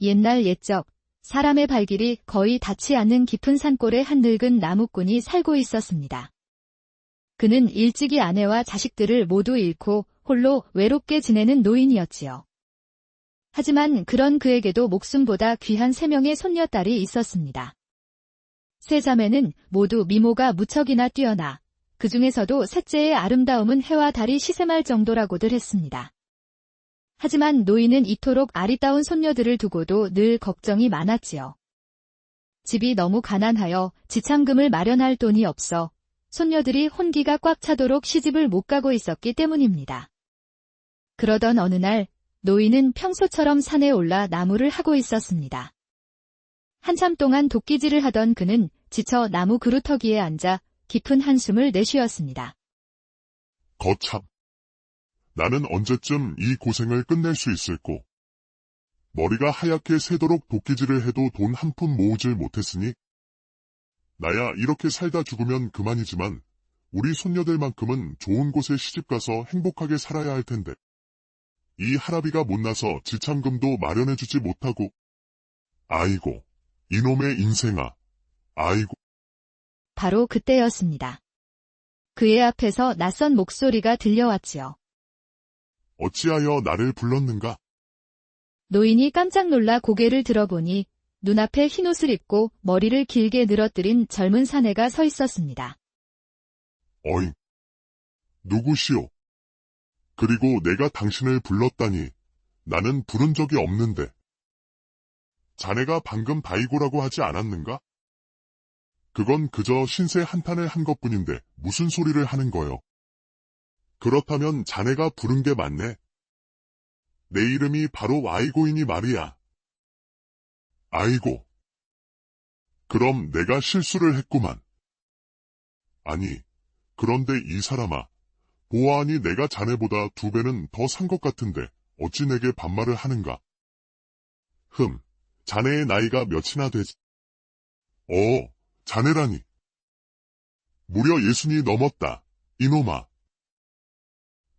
옛날 옛적 사람의 발길이 거의 닿지 않는 깊은 산골에 한 늙은 나무꾼이 살고 있었습니다. 그는 일찍이 아내와 자식들을 모두 잃고 홀로 외롭게 지내는 노인이었지요. 하지만 그런 그에게도 목숨보다 귀한 3명의 손녀딸이 있었습니다. 3자매는 모두 미모가 무척이나 뛰어나 그 중에서도 셋째의 아름다움은 해와 달이 시샘할 정도라고들 했습니다. 하지만 노인은 이토록 아리따운 손녀들을 두고도 늘 걱정이 많았지요. 집이 너무 가난하여 지참금을 마련할 돈이 없어 손녀들이 혼기가 꽉 차도록 시집을 못 가고 있었기 때문입니다. 그러던 어느 날 노인은 평소처럼 산에 올라 나무를 하고 있었습니다. 한참 동안 도끼질을 하던 그는 지쳐 나무 그루터기에 앉아 깊은 한숨을 내쉬었습니다. 거참. 나는 언제쯤 이 고생을 끝낼 수 있을꼬. 머리가 하얗게 새도록 도끼질을 해도 돈 한 푼 모으질 못했으니 나야 이렇게 살다 죽으면 그만이지만 우리 손녀들만큼은 좋은 곳에 시집가서 행복하게 살아야 할 텐데 이 할아비가 못나서 지참금도 마련해주지 못하고 아이고 이놈의 인생아 아이고. 바로 그때였습니다. 그의 앞에서 낯선 목소리가 들려왔지요. 어찌하여 나를 불렀는가? 노인이 깜짝 놀라 고개를 들어보니 눈앞에 흰옷을 입고 머리를 길게 늘어뜨린 젊은 사내가 서 있었습니다. 어잉. 누구시오? 그리고 내가 당신을 불렀다니 나는 부른 적이 없는데. 자네가 방금 다이고라고 하지 않았는가? 그건 그저 신세 한탄을 한 것뿐인데 무슨 소리를 하는 거요? 그렇다면 자네가 부른 게 맞네. 내 이름이 바로 아이고이니 말이야. 아이고. 그럼 내가 실수를 했구만. 아니, 그런데 이 사람아, 보아하니 내가 자네보다 2배는 더 산 것 같은데 어찌 내게 반말을 하는가? 자네의 나이가 몇이나 되지? 자네라니. 무려 60이 넘었다, 이놈아.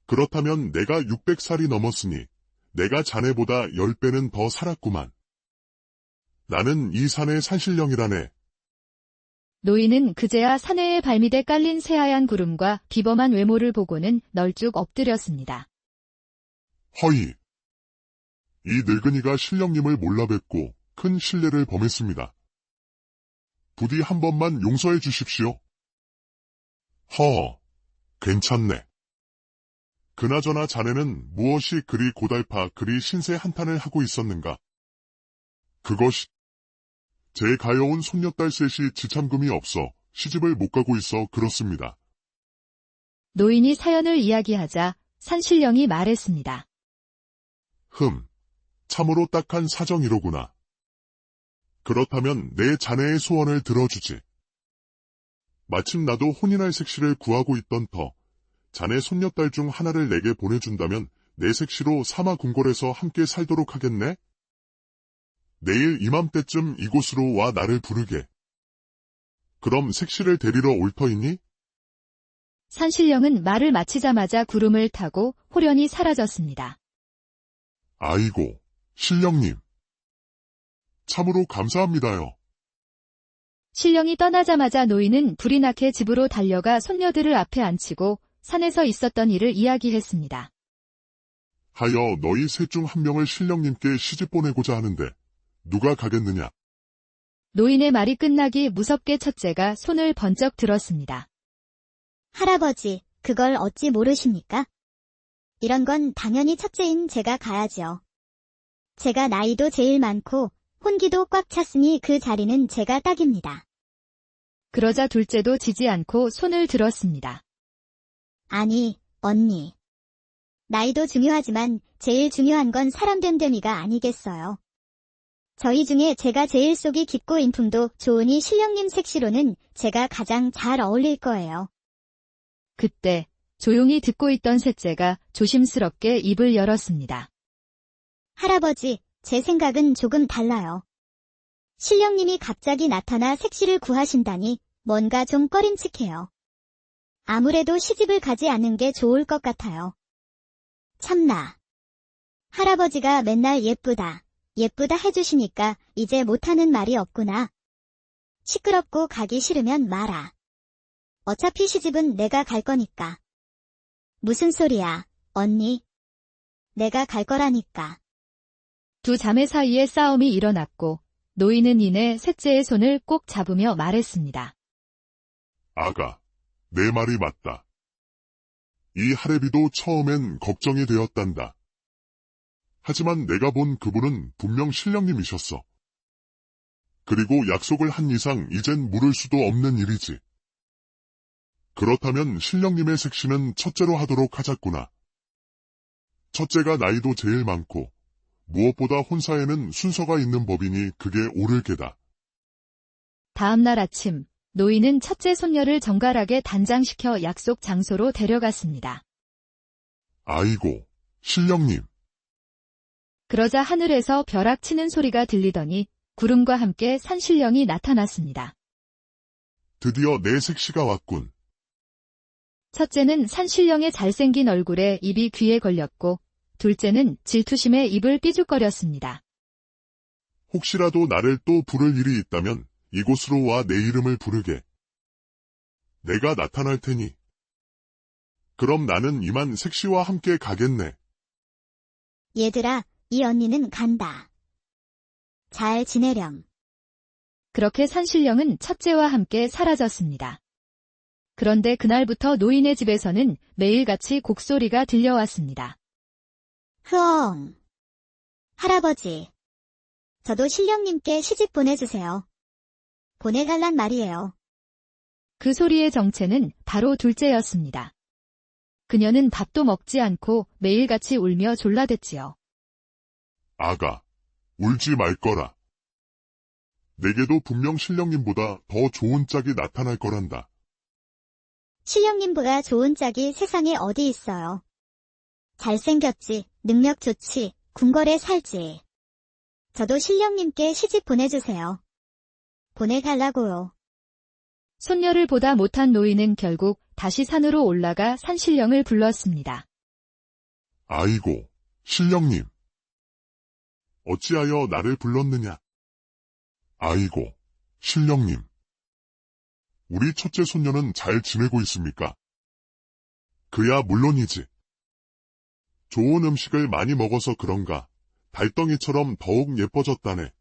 그렇다면 내가 600살이 넘었으니 내가 자네보다 10배는 더 살았구만. 나는 이 산의 산신령이라네. 노인은 그제야 사내의 발밑에 깔린 새하얀 구름과 비범한 외모를 보고는 널쭉 엎드렸습니다. 허이. 이 늙은이가 신령님을 몰라 뵙고 큰 실례를 범했습니다. 부디 한 번만 용서해 주십시오. 괜찮네. 그나저나 자네는 무엇이 그리 고달파 그리 신세 한탄을 하고 있었는가? 그것이 제 가여운 손녀딸 셋이 지참금이 없어 시집을 못 가고 있어 그렇습니다. 노인이 사연을 이야기하자 산신령이 말했습니다. 참으로 딱한 사정이로구나. 그렇다면 내 자네의 소원을 들어주지. 마침 나도 혼인할 색시를 구하고 있던 터 자네 손녀딸 중 하나를 내게 보내준다면 내 색시로 사마궁궐에서 함께 살도록 하겠네? 내일 이맘때쯤 이곳으로 와 나를 부르게. 그럼 색시를 데리러 올 터이니? 산신령은 말을 마치자마자 구름을 타고 호련히 사라졌습니다. 아이고, 신령님. 참으로 감사합니다요. 신령이 떠나자마자 노인은 불이 나게 집으로 달려가 손녀들을 앞에 앉히고 산에서 있었던 일을 이야기했습니다. 하여 너희 셋 중 한 명을 신령님께 시집 보내고자 하는데 누가 가겠느냐? 노인의 말이 끝나기 무섭게 첫째가 손을 번쩍 들었습니다. 할아버지, 그걸 어찌 모르십니까? 이런 건 당연히 첫째인 제가 가야지요. 제가 나이도 제일 많고 혼기도 꽉 찼으니 그 자리는 제가 딱입니다. 그러자 둘째도 지지 않고 손을 들었습니다. 아니, 언니. 나이도 중요하지만 제일 중요한 건 사람된 데미가 아니겠어요. 저희 중에 제가 제일 속이 깊고 인품도 좋으니 신령님 색시로는 제가 가장 잘 어울릴 거예요. 그때 조용히 듣고 있던 셋째가 조심스럽게 입을 열었습니다. 할아버지, 제 생각은 조금 달라요. 신령님이 갑자기 나타나 색시를 구하신다니 뭔가 좀 꺼림칙해요. 아무래도 시집을 가지 않는 게 좋을 것 같아요. 참나. 할아버지가 맨날 예쁘다, 예쁘다 해주시니까 이제 못하는 말이 없구나. 시끄럽고 가기 싫으면 말아. 어차피 시집은 내가 갈 거니까. 무슨 소리야, 언니. 내가 갈 거라니까. 두 자매 사이에 싸움이 일어났고 노인은 이내 셋째의 손을 꼭 잡으며 말했습니다. 아가, 내 말이 맞다. 이 할애비도 처음엔 걱정이 되었단다. 하지만 내가 본 그분은 분명 신령님이셨어. 그리고 약속을 한 이상 이젠 물을 수도 없는 일이지. 그렇다면 신령님의 색시는 첫째로 하도록 하자꾸나. 첫째가 나이도 제일 많고 무엇보다 혼사에는 순서가 있는 법이니 그게 옳을 게다. 다음 날 아침 노인은 첫째 손녀를 정갈하게 단장시켜 약속 장소로 데려갔습니다. 아이고, 신령님. 그러자 하늘에서 벼락 치는 소리가 들리더니 구름과 함께 산신령이 나타났습니다. 드디어 내 색시가 왔군. 첫째는 산신령의 잘생긴 얼굴에 입이 귀에 걸렸고 둘째는 질투심에 입을 삐죽거렸습니다. 혹시라도 나를 또 부를 일이 있다면 이곳으로 와 내 이름을 부르게. 내가 나타날 테니. 그럼 나는 이만 색시와 함께 가겠네. 얘들아, 이 언니는 간다. 잘 지내렴. 그렇게 산신령은 첫째와 함께 사라졌습니다. 그런데 그날부터 노인의 집에서는 매일같이 곡소리가 들려왔습니다. 흐엉. 할아버지. 저도 신령님께 시집 보내주세요. 보내달란 말이에요. 그 소리의 정체는 바로 둘째였습니다. 그녀는 밥도 먹지 않고 매일같이 울며 졸라댔지요. 아가, 울지 말 거라. 내게도 분명 신령님보다 더 좋은 짝이 나타날 거란다. 신령님보다 좋은 짝이 세상에 어디 있어요. 잘생겼지, 능력 좋지, 궁궐에 살지. 저도 신령님께 시집 보내주세요. 보내달라고요. 손녀를 보다 못한 노인은 결국 다시 산으로 올라가 산신령을 불렀습니다. 아이고, 신령님. 어찌하여 나를 불렀느냐? 아이고, 신령님. 우리 첫째 손녀는 잘 지내고 있습니까? 그야 물론이지. 좋은 음식을 많이 먹어서 그런가 달덩이처럼 더욱 예뻐졌다네.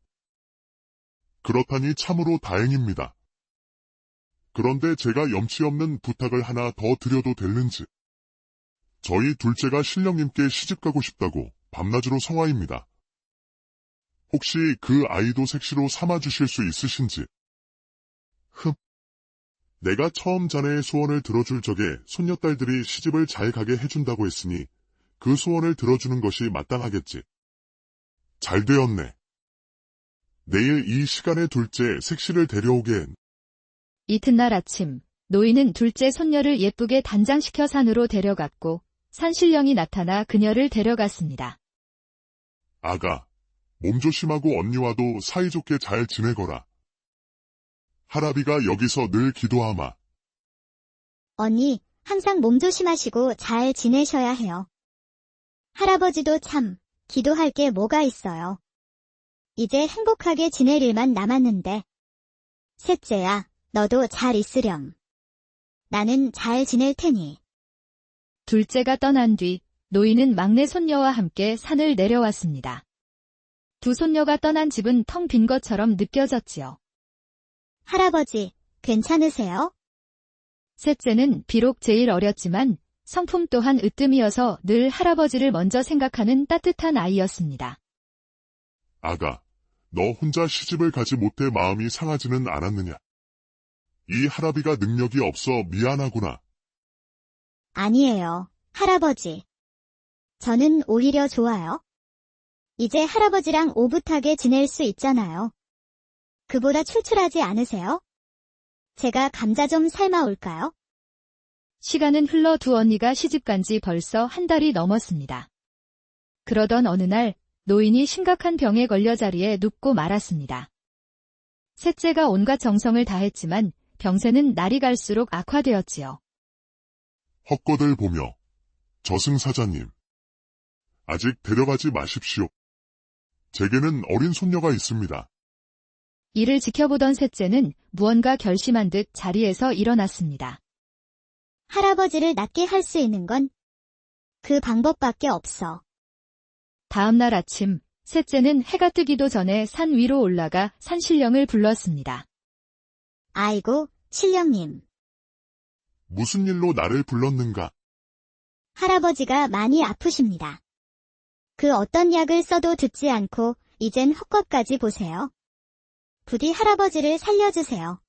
그렇다니 참으로 다행입니다. 그런데 제가 염치 없는 부탁을 하나 더 드려도 될는지. 저희 둘째가 신령님께 시집가고 싶다고 밤낮으로 성화입니다. 혹시 그 아이도 색시로 삼아주실 수 있으신지? 내가 처음 자네의 소원을 들어줄 적에 손녀딸들이 시집을 잘 가게 해준다고 했으니 그 소원을 들어주는 것이 마땅하겠지. 잘 되었네. 내일 이 시간에 둘째 색시를 데려오게. 이튿날 아침, 노인은 둘째 손녀를 예쁘게 단장시켜 산으로 데려갔고 산신령이 나타나 그녀를 데려갔습니다. 아가, 몸 조심하고 언니와도 사이좋게 잘 지내거라. 할아비가 여기서 늘 기도하마. 언니, 항상 몸 조심하시고 잘 지내셔야 해요. 할아버지도 참, 기도할 게 뭐가 있어요. 이제 행복하게 지낼 일만 남았는데. 셋째야, 너도 잘 있으렴. 나는 잘 지낼 테니. 둘째가 떠난 뒤 노인은 막내 손녀와 함께 산을 내려왔습니다. 두 손녀가 떠난 집은 텅 빈 것처럼 느껴졌지요. 할아버지, 괜찮으세요? 셋째는 비록 제일 어렸지만 성품 또한 으뜸이어서 늘 할아버지를 먼저 생각하는 따뜻한 아이였습니다. 아가, 너 혼자 시집을 가지 못해 마음이 상하지는 않았느냐? 이 할아비가 능력이 없어 미안하구나. 아니에요, 할아버지. 저는 오히려 좋아요. 이제 할아버지랑 오붓하게 지낼 수 있잖아요. 그보다 출출하지 않으세요? 제가 감자 좀 삶아 올까요? 시간은 흘러 두 언니가 시집간 지 벌써 한 달이 넘었습니다. 그러던 어느 날 노인이 심각한 병에 걸려 자리에 눕고 말았습니다. 셋째가 온갖 정성을 다했지만 병세는 날이 갈수록 악화되었지요. 헛것을 보며, 저승사자님. 아직 데려가지 마십시오. 제게는 어린 손녀가 있습니다. 이를 지켜보던 셋째는 무언가 결심한 듯 자리에서 일어났습니다. 할아버지를 낫게 할 수 있는 건 그 방법밖에 없어. 다음 날 아침, 셋째는 해가 뜨기도 전에 산 위로 올라가 산신령을 불렀습니다. 아이고, 신령님. 무슨 일로 나를 불렀는가? 할아버지가 많이 아프십니다. 그 어떤 약을 써도 듣지 않고 이젠 헛것까지 보세요. 부디 할아버지를 살려주세요.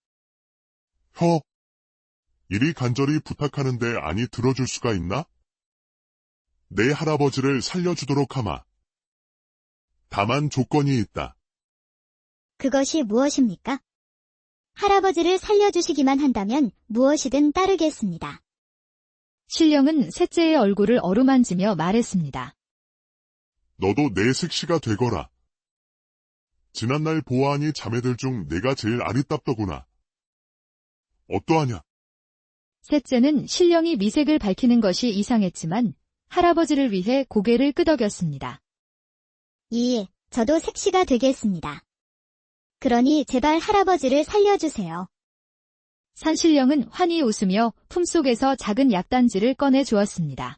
이리 간절히 부탁하는데 아니 들어줄 수가 있나? 내 할아버지를 살려주도록 하마. 다만 조건이 있다. 그것이 무엇입니까? 할아버지를 살려주시기만 한다면 무엇이든 따르겠습니다. 신령은 셋째의 얼굴을 어루만지며 말했습니다. 너도 내 색시가 되거라. 지난날 보아하니 자매들 중 내가 제일 아리답더구나. 어떠하냐? 셋째는 신령이 미색을 밝히는 것이 이상했지만 할아버지를 위해 고개를 끄덕였습니다. 저도 색시가 되겠습니다. 그러니 제발 할아버지를 살려주세요. 산신령은 환히 웃으며 품속에서 작은 약단지를 꺼내 주었습니다.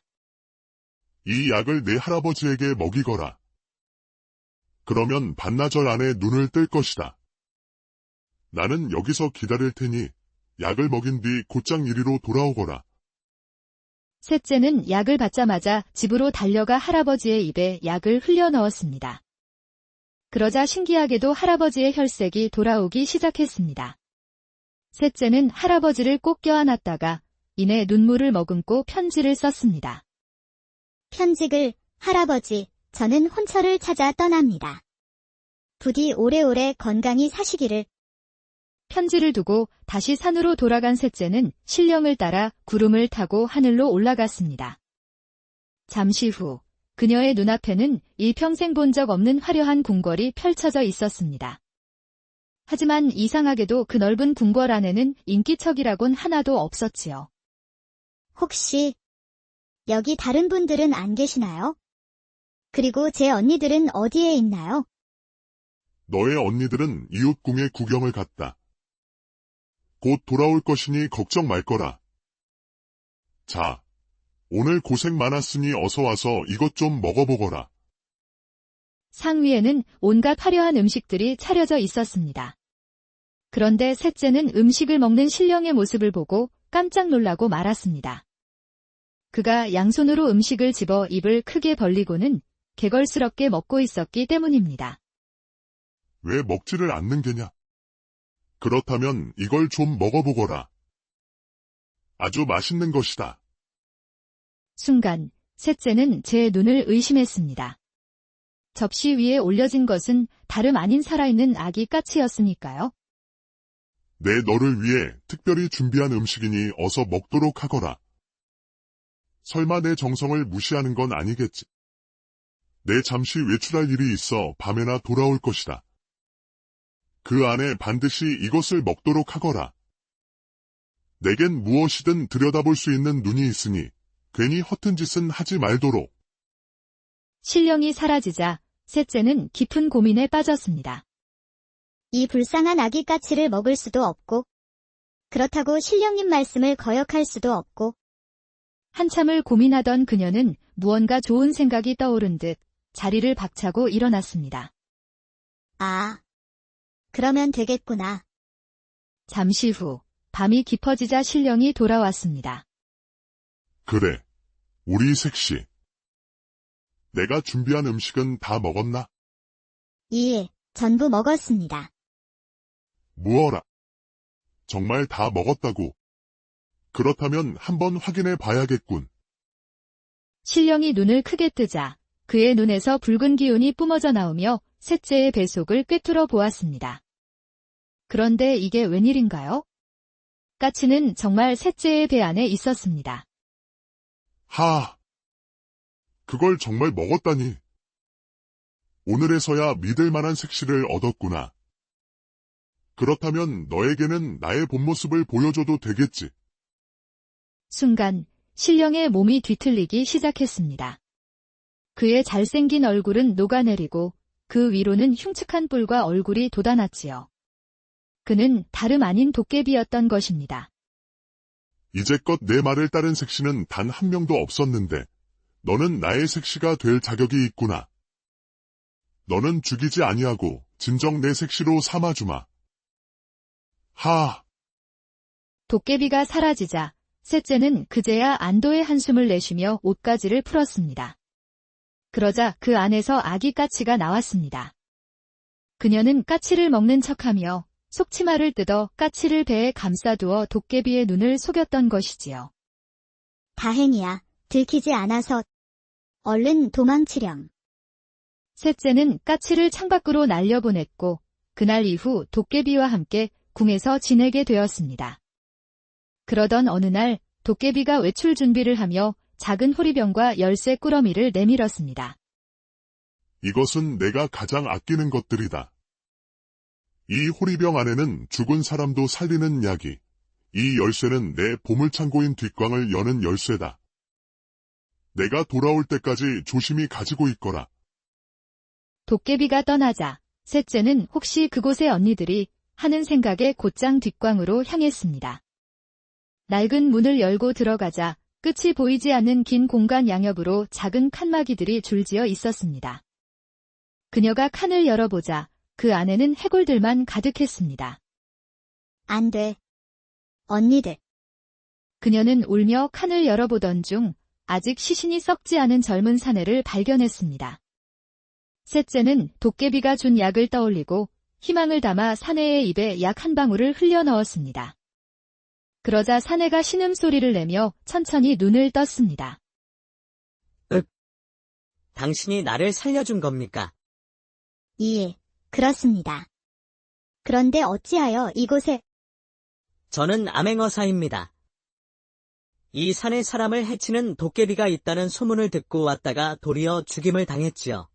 이 약을 내 할아버지에게 먹이거라. 그러면 반나절 안에 눈을 뜰 것이다. 나는 여기서 기다릴 테니 약을 먹인 뒤 곧장 이리로 돌아오거라. 셋째는 약을 받자마자 집으로 달려가 할아버지의 입에 약을 흘려 넣었습니다. 그러자 신기하게도 할아버지의 혈색이 돌아오기 시작했습니다. 셋째는 할아버지를 꼭 껴안았다가 이내 눈물을 머금고 편지를 썼습니다. 편직을, 할아버지, 저는 혼처를 찾아 떠납니다. 부디 오래오래 건강히 사시기를. 편지를 두고 다시 산으로 돌아간 셋째는 신령을 따라 구름을 타고 하늘로 올라갔습니다. 잠시 후 그녀의 눈앞에는 일평생 본 적 없는 화려한 궁궐이 펼쳐져 있었습니다. 하지만 이상하게도 그 넓은 궁궐 안에는 인기척이라곤 하나도 없었지요. 혹시 여기 다른 분들은 안 계시나요? 그리고 제 언니들은 어디에 있나요? 너의 언니들은 이웃궁에 구경을 갔다. 곧 돌아올 것이니 걱정 말거라. 자, 오늘 고생 많았으니 어서 와서 이것 좀 먹어보거라. 상 위에는 온갖 화려한 음식들이 차려져 있었습니다. 그런데 셋째는 음식을 먹는 신령의 모습을 보고 깜짝 놀라고 말았습니다. 그가 양손으로 음식을 집어 입을 크게 벌리고는 개걸스럽게 먹고 있었기 때문입니다. 왜 먹지를 않는 게냐? 그렇다면 이걸 좀 먹어보거라. 아주 맛있는 것이다. 순간 셋째는 제 눈을 의심했습니다. 접시 위에 올려진 것은 다름 아닌 살아있는 아기 까치였으니까요. 내 너를 위해 특별히 준비한 음식이니 어서 먹도록 하거라. 설마 내 정성을 무시하는 건 아니겠지. 내 잠시 외출할 일이 있어 밤에나 돌아올 것이다. 그 안에 반드시 이것을 먹도록 하거라. 내겐 무엇이든 들여다볼 수 있는 눈이 있으니 괜히 허튼 짓은 하지 말도록. 신령이 사라지자 셋째는 깊은 고민에 빠졌습니다. 이 불쌍한 아기 까치를 먹을 수도 없고, 그렇다고 신령님 말씀을 거역할 수도 없고. 한참을 고민하던 그녀는 무언가 좋은 생각이 떠오른 듯 자리를 박차고 일어났습니다. 그러면 되겠구나. 잠시 후 밤이 깊어지자 신령이 돌아왔습니다. 그래, 우리 색시. 내가 준비한 음식은 다 먹었나? 전부 먹었습니다. 무어라. 정말 다 먹었다고. 그렇다면 한번 확인해 봐야겠군. 신령이 눈을 크게 뜨자 그의 눈에서 붉은 기운이 뿜어져 나오며 셋째의 뱃속을 꿰뚫어 보았습니다. 그런데 이게 웬일인가요? 까치는 정말 셋째의 배 안에 있었습니다. 그걸 정말 먹었다니. 오늘에서야 믿을 만한 색시를 얻었구나. 그렇다면 너에게는 나의 본 모습을 보여줘도 되겠지. 순간 신령의 몸이 뒤틀리기 시작했습니다. 그의 잘생긴 얼굴은 녹아내리고 그 위로는 흉측한 뿔과 얼굴이 돋아났지요. 그는 다름 아닌 도깨비였던 것입니다. 이제껏 내 말을 따른 색시는 단 한 명도 없었는데 너는 나의 색시가 될 자격이 있구나. 너는 죽이지 아니하고 진정 내 색시로 삼아주마. 하! 도깨비가 사라지자 셋째는 그제야 안도의 한숨을 내쉬며 옷가지를 풀었습니다. 그러자 그 안에서 아기 까치가 나왔습니다. 그녀는 까치를 먹는 척하며 속치마를 뜯어 까치를 배에 감싸두어 도깨비의 눈을 속였던 것이지요. 다행이야. 들키지 않아서. 얼른 도망치렴. 셋째는 까치를 창밖으로 날려보냈고 그날 이후 도깨비와 함께 궁에서 지내게 되었습니다. 그러던 어느 날 도깨비가 외출 준비를 하며 작은 호리병과 열쇠 꾸러미를 내밀었습니다. 이것은 내가 가장 아끼는 것들이다. 이 호리병 안에는 죽은 사람도 살리는 약이, 이 열쇠는 내 보물창고인 뒷광을 여는 열쇠다. 내가 돌아올 때까지 조심히 가지고 있거라. 도깨비가 떠나자 셋째는 혹시 그곳의 언니들이 하는 생각에 곧장 뒷광으로 향했습니다. 낡은 문을 열고 들어가자 끝이 보이지 않는 긴 공간 양옆으로 작은 칸막이들이 줄지어 있었습니다. 그녀가 칸을 열어보자 그 안에는 해골들만 가득했습니다. 안 돼. 언니들. 그녀는 울며 칸을 열어보던 중 아직 시신이 썩지 않은 젊은 사내를 발견했습니다. 셋째는 도깨비가 준 약을 떠올리고 희망을 담아 사내의 입에 약 한 방울을 흘려 넣었습니다. 그러자 사내가 신음소리를 내며 천천히 눈을 떴습니다. 당신이 나를 살려준 겁니까? 예, 그렇습니다. 그런데 어찌하여 이곳에 저는 암행어사입니다. 이 산에 사람을 해치는 도깨비가 있다는 소문을 듣고 왔다가 도리어 죽임을 당했지요.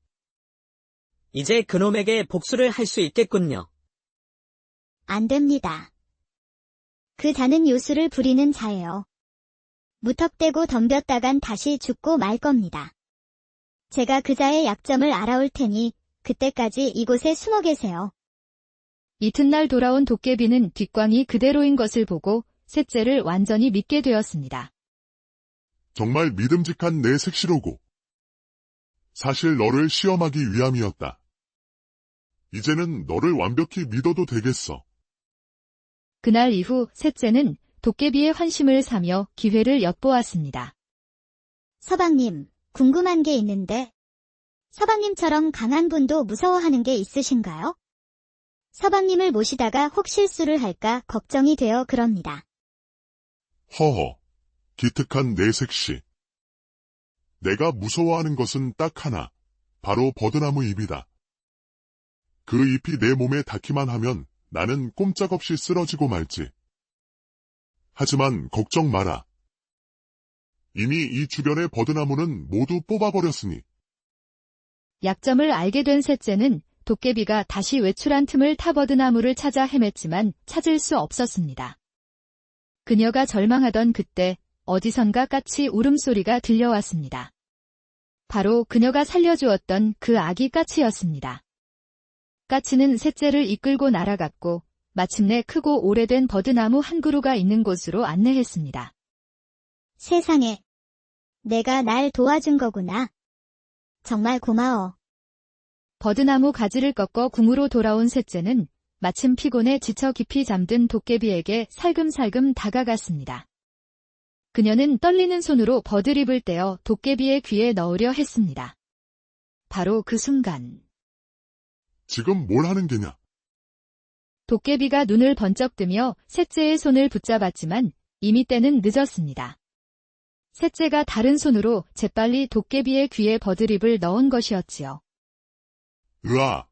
이제 그놈에게 복수를 할 수 있겠군요. 안 됩니다. 그 자는 요술을 부리는 자예요. 무턱대고 덤볐다간 다시 죽고 말 겁니다. 제가 그 자의 약점을 알아올 테니 그때까지 이곳에 숨어 계세요. 이튿날 돌아온 도깨비는 뒷광이 그대로인 것을 보고 셋째를 완전히 믿게 되었습니다. 정말 믿음직한 내 색시로고. 사실 너를 시험하기 위함이었다. 이제는 너를 완벽히 믿어도 되겠어. 그날 이후 셋째는 도깨비의 환심을 사며 기회를 엿보았습니다. 서방님, 궁금한 게 있는데 서방님처럼 강한 분도 무서워하는 게 있으신가요? 서방님을 모시다가 혹 실수를 할까 걱정이 되어 그럽니다. 허허, 기특한 내 색시. 내가 무서워하는 것은 딱 하나, 바로 버드나무 잎이다. 그 잎이 내 몸에 닿기만 하면 나는 꼼짝없이 쓰러지고 말지. 하지만 걱정 마라. 이미 이 주변의 버드나무는 모두 뽑아버렸으니. 약점을 알게 된 셋째는 도깨비가 다시 외출한 틈을 타 버드나무를 찾아 헤맸지만 찾을 수 없었습니다. 그녀가 절망하던 그때 어디선가 까치 울음소리가 들려왔습니다. 바로 그녀가 살려주었던 그 아기 까치였습니다. 까치는 셋째를 이끌고 날아갔고 마침내 크고 오래된 버드나무 한 그루가 있는 곳으로 안내했습니다. 세상에, 내가 날 도와준 거구나. 정말 고마워. 버드나무 가지를 꺾어 궁으로 돌아온 셋째는 마침 피곤해 지쳐 깊이 잠든 도깨비에게 살금살금 다가갔습니다. 그녀는 떨리는 손으로 버드립을 떼어 도깨비의 귀에 넣으려 했습니다. 바로 그 순간 지금 뭘 하는 게냐? 도깨비가 눈을 번쩍 뜨며 셋째의 손을 붙잡았지만 이미 때는 늦었습니다. 셋째가 다른 손으로 재빨리 도깨비의 귀에 버드립을 넣은 것이었지요. 으아!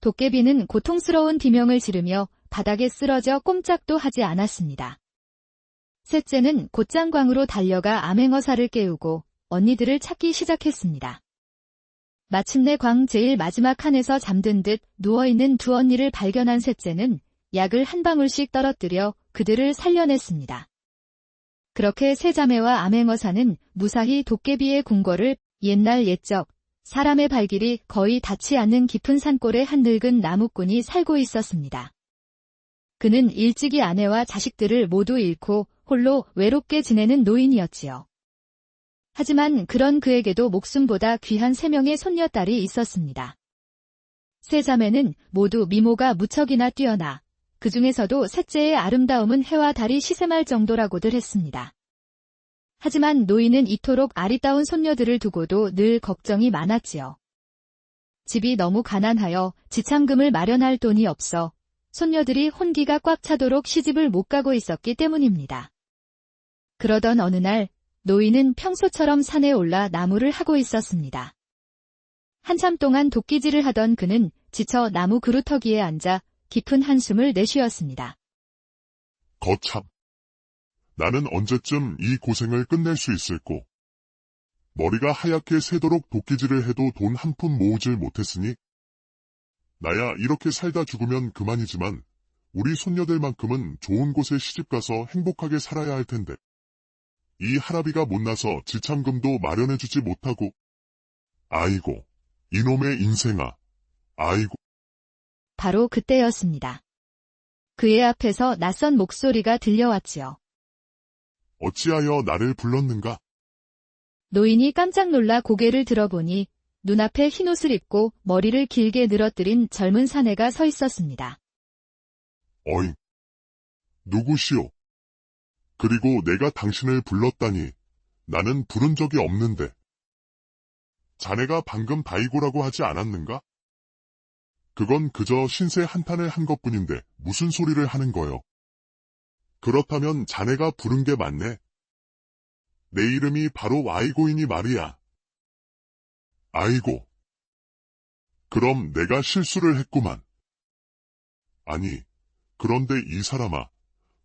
도깨비는 고통스러운 비명을 지르며 바닥에 쓰러져 꼼짝도 하지 않았습니다. 셋째는 곧장 광으로 달려가 암행어사를 깨우고 언니들을 찾기 시작했습니다. 마침내 광 제일 마지막 칸에서 잠든 듯 누워있는 두 언니를 발견한 셋째는 약을 한 방울씩 떨어뜨려 그들을 살려냈습니다. 그렇게 세 자매와 암행어사는 무사히 도깨비의 궁궐을 옛날 옛적 사람의 발길이 거의 닿지 않는 깊은 산골에 한 늙은 나무꾼이 살고 있었습니다. 그는 일찍이 아내와 자식들을 모두 잃고 홀로 외롭게 지내는 노인이었지요. 하지만 그런 그에게도 목숨보다 귀한 3명의 손녀딸이 있었습니다. 세 자매는 모두 미모가 무척이나 뛰어나 그 중에서도 셋째의 아름다움은 해와 달이 시샘할 정도라고들 했습니다. 하지만 노인은 이토록 아리따운 손녀들을 두고도 늘 걱정이 많았지요. 집이 너무 가난하여 지참금을 마련할 돈이 없어 손녀들이 혼기가 꽉 차도록 시집을 못 가고 있었기 때문입니다. 그러던 어느 날 노인은 평소처럼 산에 올라 나무를 하고 있었습니다. 한참 동안 도끼질을 하던 그는 지쳐 나무 그루터기에 앉아 깊은 한숨을 내쉬었습니다. 거참. 나는 언제쯤 이 고생을 끝낼 수 있을꼬. 머리가 하얗게 새도록 도끼질을 해도 돈 한 푼 모으질 못했으니 나야 이렇게 살다 죽으면 그만이지만 우리 손녀들만큼은 좋은 곳에 시집가서 행복하게 살아야 할 텐데 이 할아비가 못나서 지참금도 마련해주지 못하고 아이고 이놈의 인생아 아이고. 바로 그때였습니다. 그의 앞에서 낯선 목소리가 들려왔지요. 어찌하여 나를 불렀는가? 노인이 깜짝 놀라 고개를 들어보니 눈앞에 흰옷을 입고 머리를 길게 늘어뜨린 젊은 사내가 서 있었습니다. 어잉. 누구시오? 그리고 내가 당신을 불렀다니 나는 부른 적이 없는데. 자네가 방금 다이고라고 하지 않았는가? 그건 그저 신세 한탄을 한 것뿐인데 무슨 소리를 하는 거요? 그렇다면 자네가 부른 게 맞네. 내 이름이 바로 아이고이니 말이야. 아이고. 그럼 내가 실수를 했구만. 아니, 그런데 이 사람아,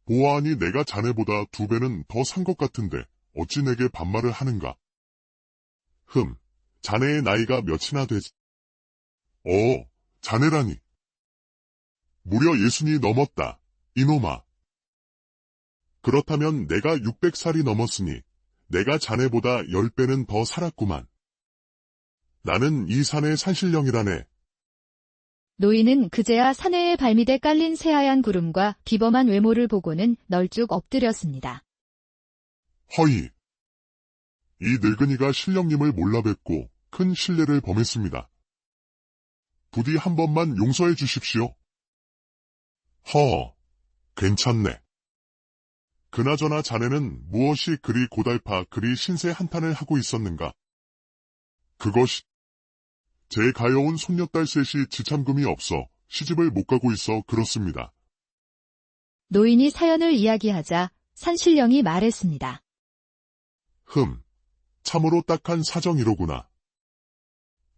보아하니 내가 자네보다 2배는 더 산 것 같은데 어찌 내게 반말을 하는가? 자네의 나이가 몇이나 되지? 자네라니. 무려 60이 넘었다, 이놈아. 그렇다면 내가 600살이 넘었으니 내가 자네보다 10배는 더 살았구만. 나는 이 산의 산신령이라네. 노인은 그제야 사내의 발밑에 깔린 새하얀 구름과 비범한 외모를 보고는 널쭉 엎드렸습니다. 허이. 이 늙은이가 신령님을 몰라 뵙고 큰 실례를 범했습니다. 부디 한 번만 용서해 주십시오. 괜찮네. 그나저나 자네는 무엇이 그리 고달파 그리 신세 한탄을 하고 있었는가? 그것이 제 가여운 손녀딸 셋이 지참금이 없어 시집을 못 가고 있어 그렇습니다. 노인이 사연을 이야기하자 산신령이 말했습니다. 참으로 딱한 사정이로구나.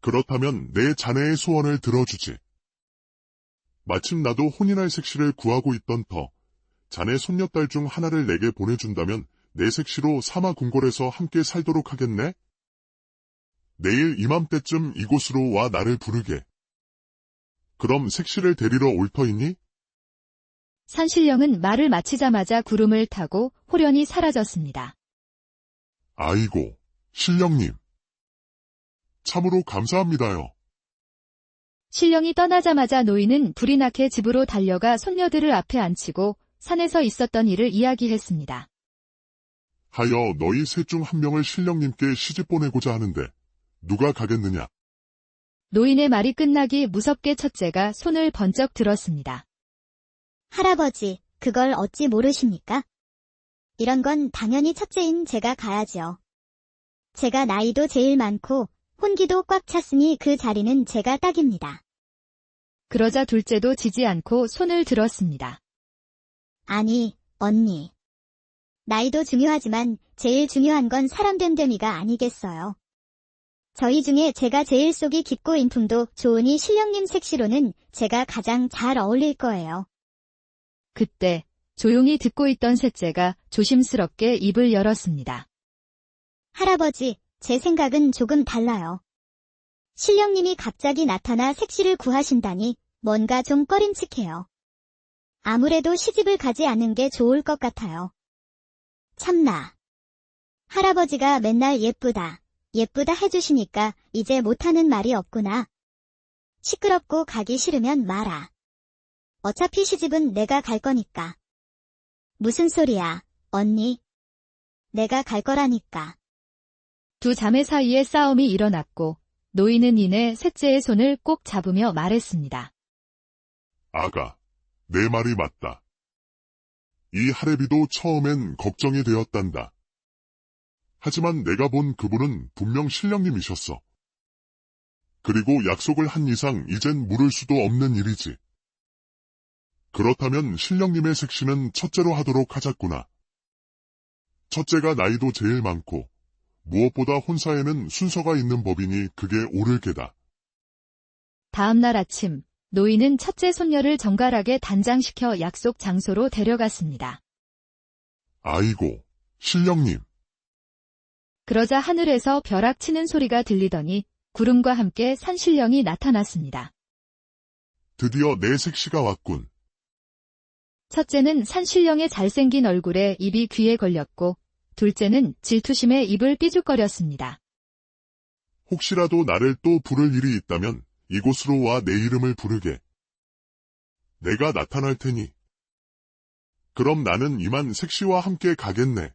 그렇다면 내 자네의 소원을 들어주지. 마침 나도 혼인할 색시를 구하고 있던 터 자네 손녀딸 중 하나를 내게 보내준다면 내 색시로 사마궁궐에서 함께 살도록 하겠네? 내일 이맘때쯤 이곳으로 와 나를 부르게. 그럼 색시를 데리러 올 터이니? 산신령은 말을 마치자마자 구름을 타고 호련히 사라졌습니다. 아이고, 신령님. 참으로 감사합니다요. 신령이 떠나자마자 노인은 불이 나게 집으로 달려가 손녀들을 앞에 앉히고 산에서 있었던 일을 이야기했습니다. 하여 너희 셋 중 한 명을 신령님께 시집 보내고자 하는데 누가 가겠느냐? 노인의 말이 끝나기 무섭게 첫째가 손을 번쩍 들었습니다. 할아버지, 그걸 어찌 모르십니까? 이런 건 당연히 첫째인 제가 가야죠. 제가 나이도 제일 많고 혼기도 꽉 찼으니 그 자리는 제가 딱입니다. 그러자 둘째도 지지 않고 손을 들었습니다. 아니, 언니. 나이도 중요하지만 제일 중요한 건 사람된 데미가 아니겠어요. 저희 중에 제가 제일 속이 깊고 인품도 좋으니 신령님 색시로는 제가 가장 잘 어울릴 거예요. 그때 조용히 듣고 있던 셋째가 조심스럽게 입을 열었습니다. 할아버지, 제 생각은 조금 달라요. 신령님이 갑자기 나타나 색시를 구하신다니 뭔가 좀 꺼림칙해요. 아무래도 시집을 가지 않는 게 좋을 것 같아요. 참나. 할아버지가 맨날 예쁘다, 예쁘다 해주시니까 이제 못하는 말이 없구나. 시끄럽고 가기 싫으면 말아. 어차피 시집은 내가 갈 거니까. 무슨 소리야, 언니. 내가 갈 거라니까. 두 자매 사이에 싸움이 일어났고 노인은 이내 셋째의 손을 꼭 잡으며 말했습니다. 아가, 내 말이 맞다. 이 할애비도 처음엔 걱정이 되었단다. 하지만 내가 본 그분은 분명 신령님이셨어. 그리고 약속을 한 이상 이젠 물을 수도 없는 일이지. 그렇다면 신령님의 색시는 첫째로 하도록 하자꾸나. 첫째가 나이도 제일 많고 무엇보다 혼사에는 순서가 있는 법이니 그게 옳을 게다. 다음 날 아침 노인은 첫째 손녀를 정갈하게 단장시켜 약속 장소로 데려갔습니다. 아이고, 신령님. 그러자 하늘에서 벼락 치는 소리가 들리더니 구름과 함께 산신령이 나타났습니다. 드디어 내 색시가 왔군. 첫째는 산신령의 잘생긴 얼굴에 입이 귀에 걸렸고 둘째는 질투심에 입을 삐죽거렸습니다. 혹시라도 나를 또 부를 일이 있다면 이곳으로 와 내 이름을 부르게. 내가 나타날 테니. 그럼 나는 이만 색시와 함께 가겠네.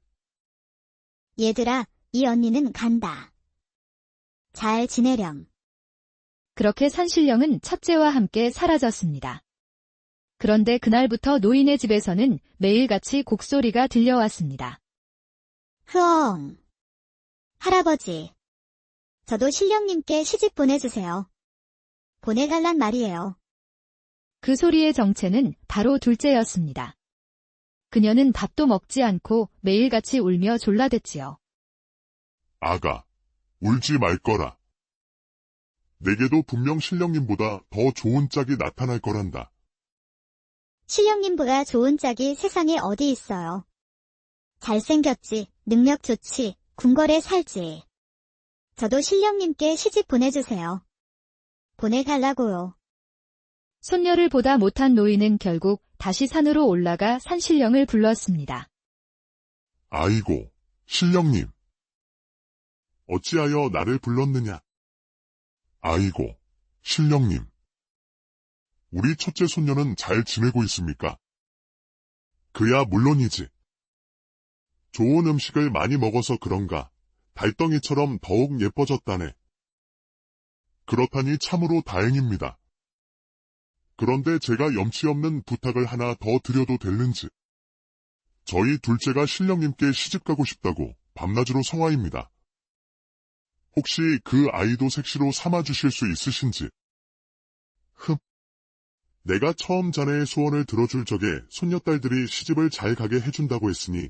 얘들아, 이 언니는 간다. 잘 지내렴. 그렇게 산신령은 첫째와 함께 사라졌습니다. 그런데 그날부터 노인의 집에서는 매일같이 곡소리가 들려왔습니다. 흐엉. 할아버지. 저도 신령님께 시집 보내주세요. 보내달란 말이에요. 그 소리의 정체는 바로 둘째였습니다. 그녀는 밥도 먹지 않고 매일같이 울며 졸라댔지요. 아가, 울지 말 거라. 내게도 분명 신령님보다 더 좋은 짝이 나타날 거란다. 신령님보다 좋은 짝이 세상에 어디 있어요. 잘생겼지, 능력 좋지, 궁궐에 살지. 저도 신령님께 시집 보내주세요. 보내달라고요. 손녀를 보다 못한 노인은 결국 다시 산으로 올라가 산신령을 불렀습니다. 아이고, 신령님. 어찌하여 나를 불렀느냐? 아이고, 신령님. 우리 첫째 손녀는 잘 지내고 있습니까? 그야 물론이지. 좋은 음식을 많이 먹어서 그런가 달덩이처럼 더욱 예뻐졌다네. 그렇다니 참으로 다행입니다. 그런데 제가 염치 없는 부탁을 하나 더 드려도 될는지. 저희 둘째가 신령님께 시집가고 싶다고 밤낮으로 성화입니다. 혹시 그 아이도 색시로 삼아주실 수 있으신지. 내가 처음 자네의 소원을 들어줄 적에 손녀딸들이 시집을 잘 가게 해준다고 했으니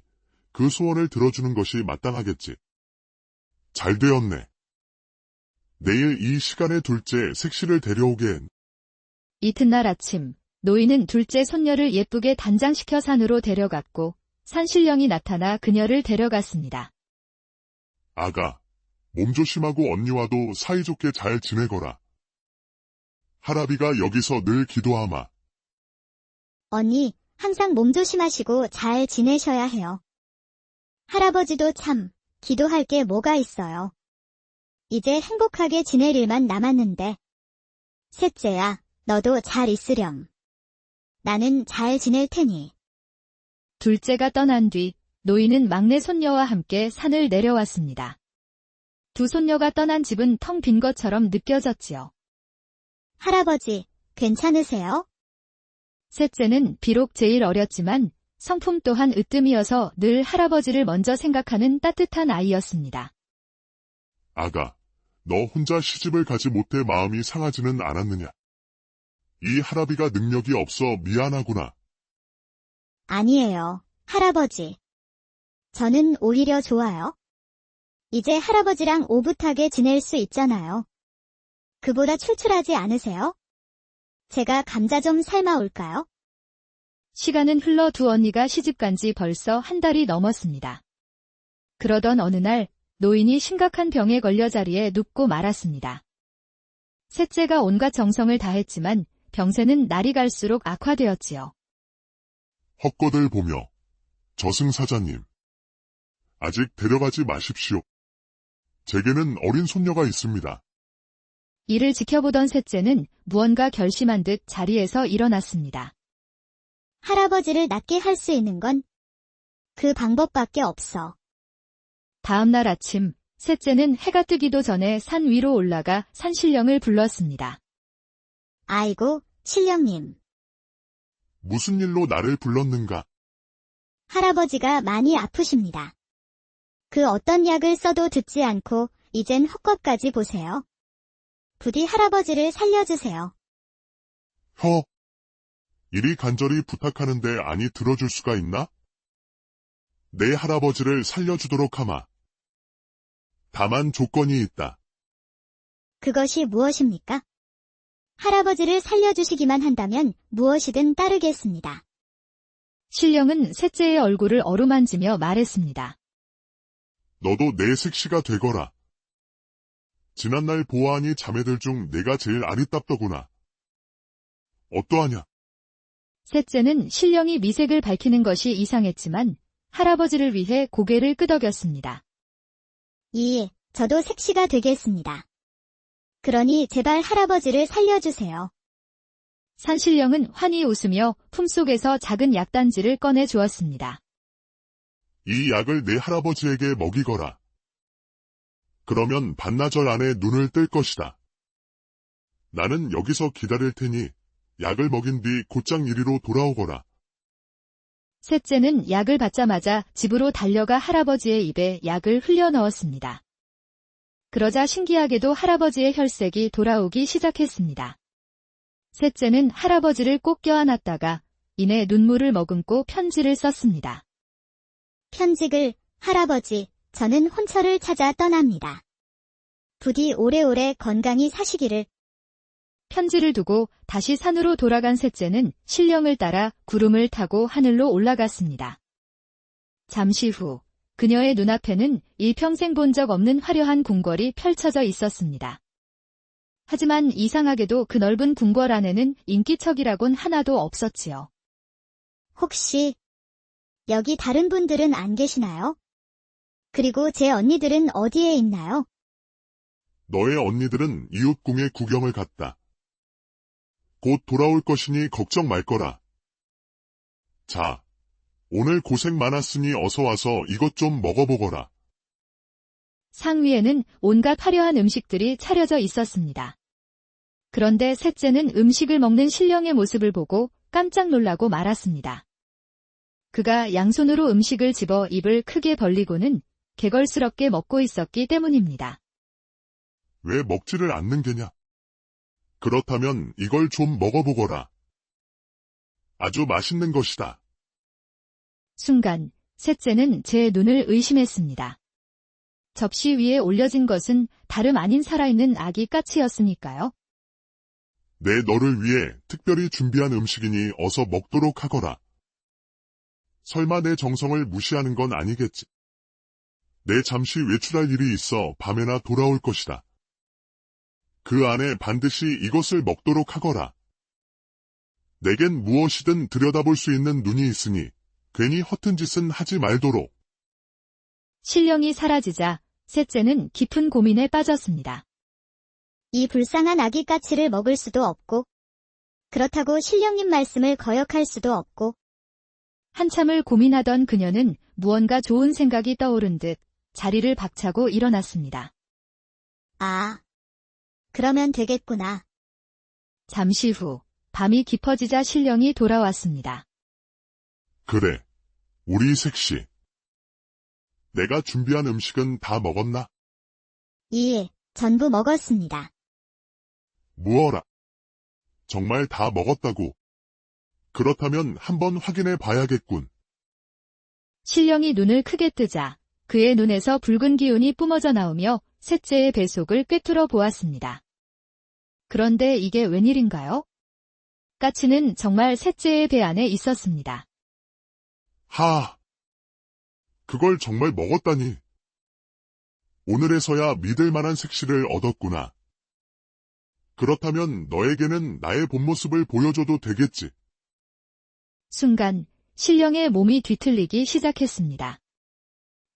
그 소원을 들어주는 것이 마땅하겠지. 잘 되었네. 내일 이 시간에 둘째 색시를 데려오게. 이튿날 아침, 노인은 둘째 손녀를 예쁘게 단장시켜 산으로 데려갔고 산신령이 나타나 그녀를 데려갔습니다. 아가, 몸 조심하고 언니와도 사이좋게 잘 지내거라. 할아비가 여기서 늘 기도하마. 언니, 항상 몸 조심하시고 잘 지내셔야 해요. 할아버지도 참, 기도할 게 뭐가 있어요. 이제 행복하게 지낼 일만 남았는데. 셋째야, 너도 잘 있으렴. 나는 잘 지낼 테니. 둘째가 떠난 뒤 노인은 막내 손녀와 함께 산을 내려왔습니다. 두 손녀가 떠난 집은 텅 빈 것처럼 느껴졌지요. 할아버지, 괜찮으세요? 셋째는 비록 제일 어렸지만 성품 또한 으뜸이어서 늘 할아버지를 먼저 생각하는 따뜻한 아이였습니다. 아가, 너 혼자 시집을 가지 못해 마음이 상하지는 않았느냐? 이 할아비가 능력이 없어 미안하구나. 아니에요, 할아버지. 저는 오히려 좋아요. 이제 할아버지랑 오붓하게 지낼 수 있잖아요. 그보다 출출하지 않으세요? 제가 감자 좀 삶아 올까요? 시간은 흘러 두 언니가 시집간 지 벌써 한 달이 넘었습니다. 그러던 어느 날 노인이 심각한 병에 걸려 자리에 눕고 말았습니다. 셋째가 온갖 정성을 다했지만 병세는 날이 갈수록 악화되었지요. 헛것을 보며, 저승사자님. 아직 데려가지 마십시오. 제게는 어린 손녀가 있습니다. 이를 지켜보던 셋째는 무언가 결심한 듯 자리에서 일어났습니다. 할아버지를 낫게 할 수 있는 건 그 방법밖에 없어. 다음 날 아침, 셋째는 해가 뜨기도 전에 산 위로 올라가 산신령을 불렀습니다. 아이고, 신령님. 무슨 일로 나를 불렀는가? 할아버지가 많이 아프십니다. 그 어떤 약을 써도 듣지 않고 이젠 헛것까지 보세요. 부디 할아버지를 살려주세요. 이리 간절히 부탁하는데 아니 들어줄 수가 있나? 내 할아버지를 살려주도록 하마. 다만 조건이 있다. 그것이 무엇입니까? 할아버지를 살려주시기만 한다면 무엇이든 따르겠습니다. 신령은 셋째의 얼굴을 어루만지며 말했습니다. 너도 내 색시가 되거라. 지난날 보아하니 자매들 중 내가 제일 아리답더구나. 어떠하냐? 셋째는 신령이 미색을 밝히는 것이 이상했지만 할아버지를 위해 고개를 끄덕였습니다. 저도 색시가 되겠습니다. 그러니 제발 할아버지를 살려주세요. 산신령은 환히 웃으며 품속에서 작은 약단지를 꺼내 주었습니다. 이 약을 내 할아버지에게 먹이거라. 그러면 반나절 안에 눈을 뜰 것이다. 나는 여기서 기다릴 테니 약을 먹인 뒤 곧장 이리로 돌아오거라. 셋째는 약을 받자마자 집으로 달려가 할아버지의 입에 약을 흘려 넣었습니다. 그러자 신기하게도 할아버지의 혈색이 돌아오기 시작했습니다. 셋째는 할아버지를 꼭 껴안았다가 이내 눈물을 머금고 편지를 썼습니다. 편직을, 할아버지, 저는 혼처를 찾아 떠납니다. 부디 오래오래 건강히 사시기를. 편지를 두고 다시 산으로 돌아간 셋째는 신령을 따라 구름을 타고 하늘로 올라갔습니다. 잠시 후 그녀의 눈앞에는 일평생 본 적 없는 화려한 궁궐이 펼쳐져 있었습니다. 하지만 이상하게도 그 넓은 궁궐 안에는 인기척이라곤 하나도 없었지요. 혹시 여기 다른 분들은 안 계시나요? 그리고 제 언니들은 어디에 있나요? 너의 언니들은 이웃궁에 구경을 갔다. 곧 돌아올 것이니 걱정 말 거라. 자, 오늘 고생 많았으니 어서 와서 이것 좀 먹어보거라. 상 위에는 온갖 화려한 음식들이 차려져 있었습니다. 그런데 셋째는 음식을 먹는 신령의 모습을 보고 깜짝 놀라고 말았습니다. 그가 양손으로 음식을 집어 입을 크게 벌리고는 개걸스럽게 먹고 있었기 때문입니다. 왜 먹지를 않는 게냐? 그렇다면 이걸 좀 먹어보거라. 아주 맛있는 것이다. 순간 셋째는 제 눈을 의심했습니다. 접시 위에 올려진 것은 다름 아닌 살아있는 아기 까치였으니까요. 내 너를 위해 특별히 준비한 음식이니 어서 먹도록 하거라. 설마 내 정성을 무시하는 건 아니겠지. 내 잠시 외출할 일이 있어 밤에나 돌아올 것이다. 그 안에 반드시 이것을 먹도록 하거라. 내겐 무엇이든 들여다볼 수 있는 눈이 있으니 괜히 허튼 짓은 하지 말도록. 신령이 사라지자 셋째는 깊은 고민에 빠졌습니다. 이 불쌍한 아기 까치를 먹을 수도 없고, 그렇다고 신령님 말씀을 거역할 수도 없고. 한참을 고민하던 그녀는 무언가 좋은 생각이 떠오른 듯 자리를 박차고 일어났습니다. 그러면 되겠구나. 잠시 후 밤이 깊어지자 신령이 돌아왔습니다. 그래, 우리 색시. 내가 준비한 음식은 다 먹었나? 전부 먹었습니다. 무어라. 정말 다 먹었다고. 그렇다면 한번 확인해 봐야겠군. 신령이 눈을 크게 뜨자 그의 눈에서 붉은 기운이 뿜어져 나오며 셋째의 뱃속을 꿰뚫어 보았습니다. 그런데 이게 웬일인가요? 까치는 정말 셋째의 배 안에 있었습니다. 그걸 정말 먹었다니. 오늘에서야 믿을 만한 색시를 얻었구나. 그렇다면 너에게는 나의 본 모습을 보여줘도 되겠지. 순간 신령의 몸이 뒤틀리기 시작했습니다.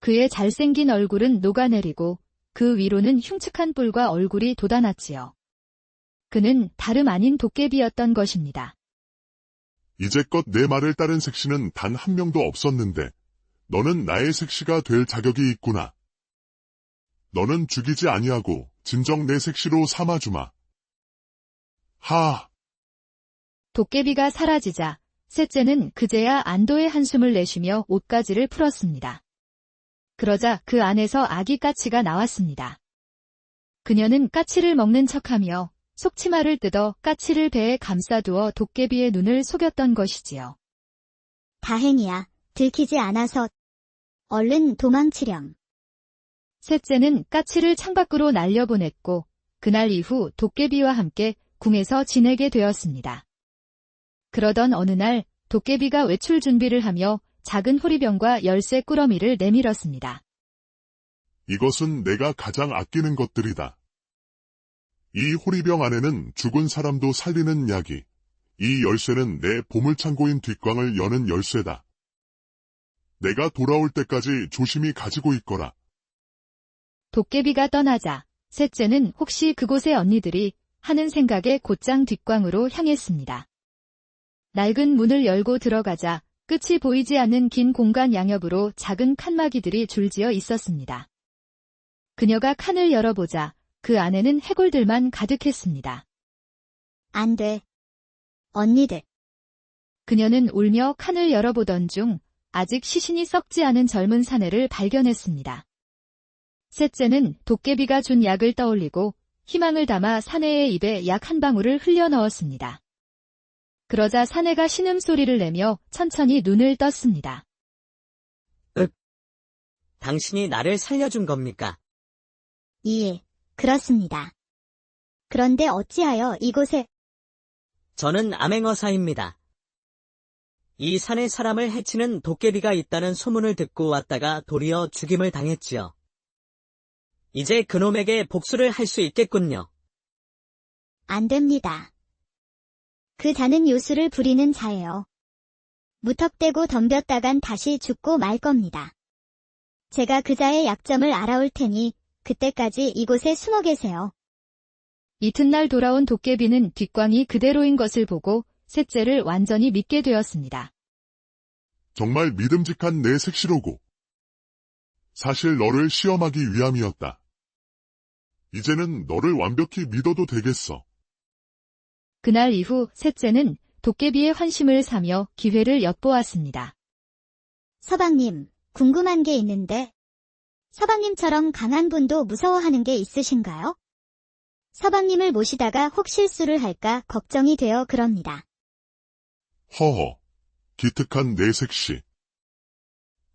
그의 잘생긴 얼굴은 녹아내리고 그 위로는 흉측한 뿔과 얼굴이 돋아났지요. 그는 다름 아닌 도깨비였던 것입니다. 이제껏 내 말을 따른 색시는 단 한 명도 없었는데 너는 나의 색시가 될 자격이 있구나. 너는 죽이지 아니하고 진정 내 색시로 삼아주마. 하! 도깨비가 사라지자 셋째는 그제야 안도의 한숨을 내쉬며 옷가지를 풀었습니다. 그러자 그 안에서 아기 까치가 나왔습니다. 그녀는 까치를 먹는 척하며 속치마를 뜯어 까치를 배에 감싸두어 도깨비의 눈을 속였던 것이지요. 다행이야. 들키지 않아서. 얼른 도망치렴. 셋째는 까치를 창밖으로 날려보냈고 그날 이후 도깨비와 함께 궁에서 지내게 되었습니다. 그러던 어느 날 도깨비가 외출 준비를 하며 작은 호리병과 열쇠 꾸러미를 내밀었습니다. 이것은 내가 가장 아끼는 것들이다. 이 호리병 안에는 죽은 사람도 살리는 약이, 이 열쇠는 내 보물창고인 뒷광을 여는 열쇠다. 내가 돌아올 때까지 조심히 가지고 있거라. 도깨비가 떠나자 셋째는 혹시 그곳의 언니들이 하는 생각에 곧장 뒷광으로 향했습니다. 낡은 문을 열고 들어가자 끝이 보이지 않는 긴 공간 양옆으로 작은 칸막이들이 줄지어 있었습니다. 그녀가 칸을 열어보자 그 안에는 해골들만 가득했습니다. 안 돼. 언니들. 그녀는 울며 칸을 열어보던 중 아직 시신이 썩지 않은 젊은 사내를 발견했습니다. 셋째는 도깨비가 준 약을 떠올리고 희망을 담아 사내의 입에 약 한 방울을 흘려 넣었습니다. 그러자 사내가 신음소리를 내며 천천히 눈을 떴습니다. 당신이 나를 살려준 겁니까? 예, 그렇습니다. 그런데 어찌하여 이곳에 저는 암행어사입니다. 이 산에 사람을 해치는 도깨비가 있다는 소문을 듣고 왔다가 도리어 죽임을 당했지요. 이제 그놈에게 복수를 할 수 있겠군요. 안 됩니다. 그 자는 요술을 부리는 자예요. 무턱대고 덤볐다간 다시 죽고 말 겁니다. 제가 그 자의 약점을 알아올 테니 그때까지 이곳에 숨어 계세요. 이튿날 돌아온 도깨비는 뒷광이 그대로인 것을 보고 셋째를 완전히 믿게 되었습니다. 정말 믿음직한 내 색시로고. 사실 너를 시험하기 위함이었다. 이제는 너를 완벽히 믿어도 되겠어. 그날 이후 셋째는 도깨비의 환심을 사며 기회를 엿보았습니다. 서방님, 궁금한 게 있는데 서방님처럼 강한 분도 무서워하는 게 있으신가요? 서방님을 모시다가 혹 실수를 할까 걱정이 되어 그럽니다. 허허, 기특한 내 색시.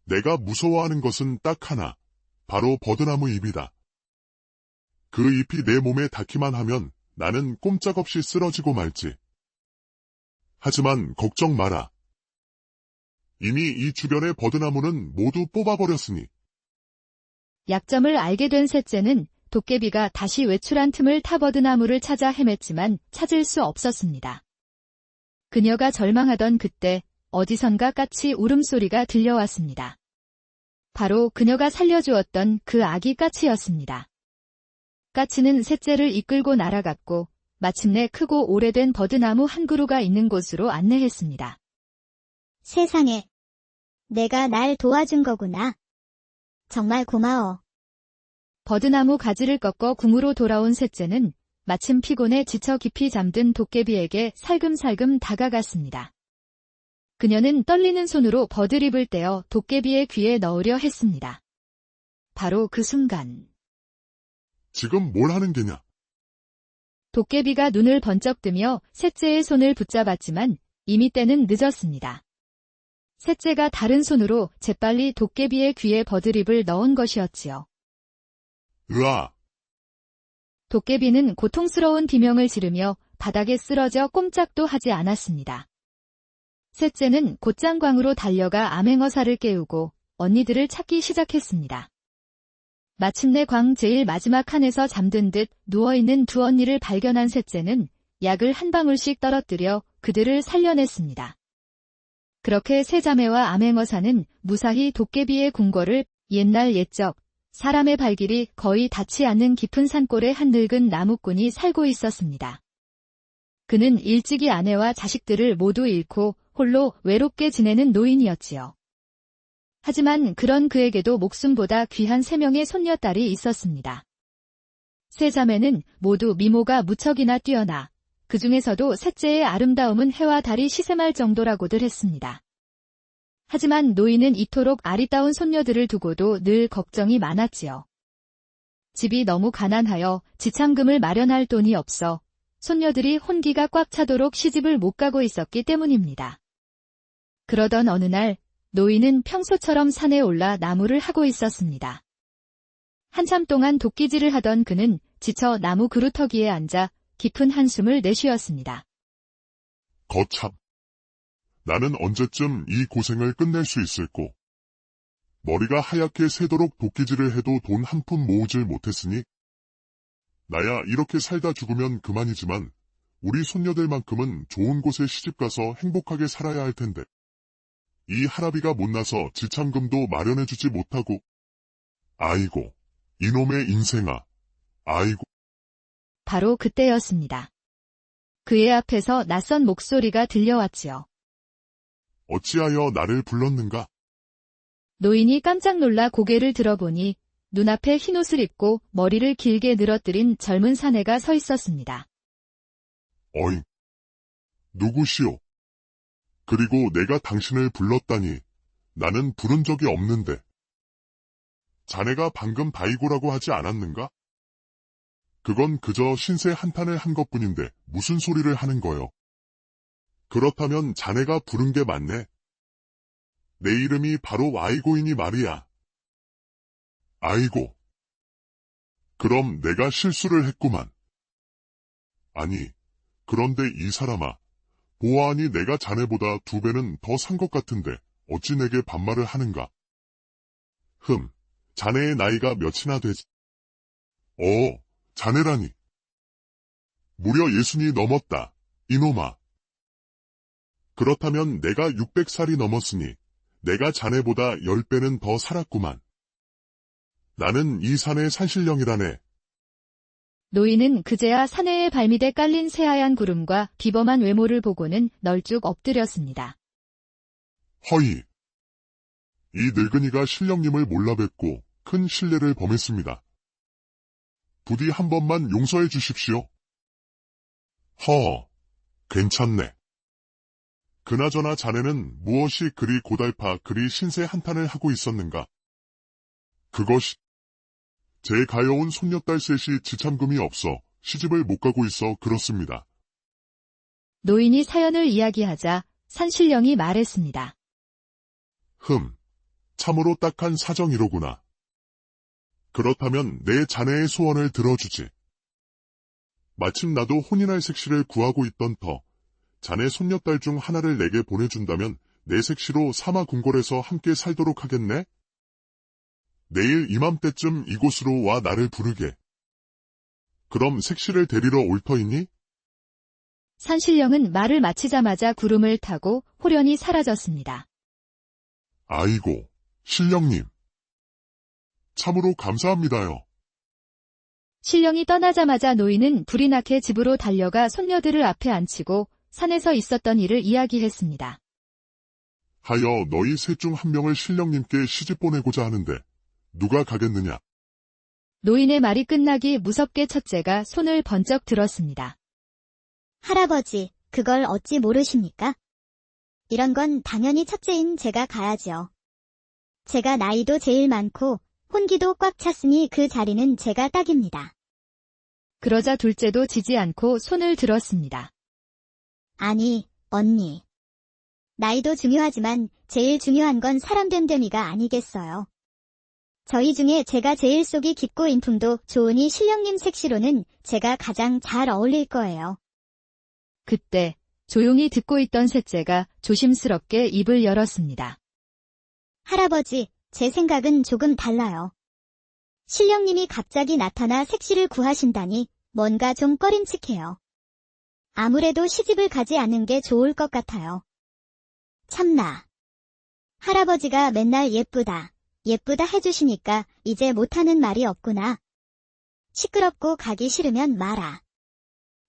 내가 무서워하는 것은 딱 하나, 바로 버드나무 잎이다. 그 잎이 내 몸에 닿기만 하면 나는 꼼짝없이 쓰러지고 말지. 하지만 걱정 마라. 이미 이 주변의 버드나무는 모두 뽑아버렸으니. 약점을 알게 된 셋째는 도깨비가 다시 외출한 틈을 타 버드나무를 찾아 헤맸지만 찾을 수 없었습니다. 그녀가 절망하던 그때 어디선가 까치 울음소리가 들려왔습니다. 바로 그녀가 살려주었던 그 아기 까치였습니다. 까치는 셋째를 이끌고 날아갔고 마침내 크고 오래된 버드나무 한 그루가 있는 곳으로 안내했습니다. 세상에, 내가 날 도와준 거구나. 정말 고마워. 버드나무 가지를 꺾어 궁으로 돌아온 셋째는 마침 피곤해 지쳐 깊이 잠든 도깨비에게 살금살금 다가갔습니다. 그녀는 떨리는 손으로 버드립을 떼어 도깨비의 귀에 넣으려 했습니다. 바로 그 순간 지금 뭘 하는 게냐? 도깨비가 눈을 번쩍 뜨며 셋째의 손을 붙잡았지만 이미 때는 늦었습니다. 셋째가 다른 손으로 재빨리 도깨비의 귀에 버드립을 넣은 것이었지요. 으아! 도깨비는 고통스러운 비명을 지르며 바닥에 쓰러져 꼼짝도 하지 않았습니다. 셋째는 곧장 광으로 달려가 암행어사를 깨우고 언니들을 찾기 시작했습니다. 마침내 광 제일 마지막 칸에서 잠든 듯 누워있는 두 언니를 발견한 셋째는 약을 한 방울씩 떨어뜨려 그들을 살려냈습니다. 그렇게 세 자매와 암행어사는 무사히 도깨비의 궁궐을 옛날 옛적 사람의 발길이 거의 닿지 않는 깊은 산골에 한 늙은 나무꾼이 살고 있었습니다. 그는 일찍이 아내와 자식들을 모두 잃고 홀로 외롭게 지내는 노인이었지요. 하지만 그런 그에게도 목숨보다 귀한 3명의 손녀딸이 있었습니다. 세 자매는 모두 미모가 무척이나 뛰어나 그 중에서도 셋째의 아름다움은 해와 달이 시샘할 정도라고들 했습니다. 하지만 노인은 이토록 아리따운 손녀들을 두고도 늘 걱정이 많았지요. 집이 너무 가난하여 지창금을 마련할 돈이 없어 손녀들이 혼기가 꽉 차도록 시집을 못 가고 있었기 때문입니다. 그러던 어느 날 노인은 평소처럼 산에 올라 나무를 하고 있었습니다. 한참 동안 도끼질을 하던 그는 지쳐 나무 그루터기에 앉아 깊은 한숨을 내쉬었습니다. 거참. 나는 언제쯤 이 고생을 끝낼 수 있을꼬. 머리가 하얗게 새도록 도끼질을 해도 돈 한 푼 모으질 못했으니 나야 이렇게 살다 죽으면 그만이지만 우리 손녀들만큼은 좋은 곳에 시집가서 행복하게 살아야 할 텐데 이 할아비가 못나서 지참금도 마련해주지 못하고 아이고 이놈의 인생아 아이고. 바로 그때였습니다. 그의 앞에서 낯선 목소리가 들려왔지요. 어찌하여 나를 불렀는가? 노인이 깜짝 놀라 고개를 들어보니 눈앞에 흰옷을 입고 머리를 길게 늘어뜨린 젊은 사내가 서 있었습니다. 어잉. 누구시오? 그리고 내가 당신을 불렀다니 나는 부른 적이 없는데. 자네가 방금 다이고라고 하지 않았는가? 그건 그저 신세 한탄을 한 것뿐인데 무슨 소리를 하는 거요? 그렇다면 자네가 부른 게 맞네. 내 이름이 바로 아이고이니 말이야. 아이고. 그럼 내가 실수를 했구만. 아니, 그런데 이 사람아, 보아하니 내가 자네보다 2배는 더 산 것 같은데 어찌 내게 반말을 하는가? 자네의 나이가 몇이나 되지? 자네라니. 무려 60이 넘었다, 이놈아. 그렇다면 내가 600살이 넘었으니 내가 자네보다 10배는 더 살았구만. 나는 이 산의 산신령이라네. 노인은 그제야 사내의 발밑에 깔린 새하얀 구름과 비범한 외모를 보고는 널쭉 엎드렸습니다. 허이. 이 늙은이가 신령님을 몰라 뵙고 큰 실례를 범했습니다. 부디 한 번만 용서해 주십시오. 괜찮네. 그나저나 자네는 무엇이 그리 고달파 그리 신세 한탄을 하고 있었는가? 그것이 제 가여운 손녀딸 셋이 지참금이 없어 시집을 못 가고 있어 그렇습니다. 노인이 사연을 이야기하자 산신령이 말했습니다. 참으로 딱한 사정이로구나. 그렇다면 내 자네의 소원을 들어주지. 마침 나도 혼인할 색시를 구하고 있던 터, 자네 손녀딸 중 하나를 내게 보내준다면 내 색시로 사마궁궐에서 함께 살도록 하겠네? 내일 이맘때쯤 이곳으로 와 나를 부르게. 그럼 색시를 데리러 올 터이니? 산신령은 말을 마치자마자 구름을 타고 호련히 사라졌습니다. 아이고, 신령님. 참으로 감사합니다요. 신령이 떠나자마자 노인은 불이 나게 집으로 달려가 손녀들을 앞에 앉히고 산에서 있었던 일을 이야기했습니다. 하여 너희 셋 중 한 명을 신령님께 시집 보내고자 하는데 누가 가겠느냐? 노인의 말이 끝나기 무섭게 첫째가 손을 번쩍 들었습니다. 할아버지, 그걸 어찌 모르십니까? 이런 건 당연히 첫째인 제가 가야지요. 제가 나이도 제일 많고 혼기도 꽉 찼으니 그 자리는 제가 딱입니다. 그러자 둘째도 지지 않고 손을 들었습니다. 아니, 언니. 나이도 중요하지만 제일 중요한 건 사람된 데미가 아니겠어요. 저희 중에 제가 제일 속이 깊고 인품도 좋으니 신령님 색시로는 제가 가장 잘 어울릴 거예요. 그때 조용히 듣고 있던 셋째가 조심스럽게 입을 열었습니다. 할아버지, 제 생각은 조금 달라요. 신령님이 갑자기 나타나 색시를 구하신다니 뭔가 좀 꺼림칙해요. 아무래도 시집을 가지 않는 게 좋을 것 같아요. 참나. 할아버지가 맨날 예쁘다, 예쁘다 해주시니까 이제 못하는 말이 없구나. 시끄럽고 가기 싫으면 말아.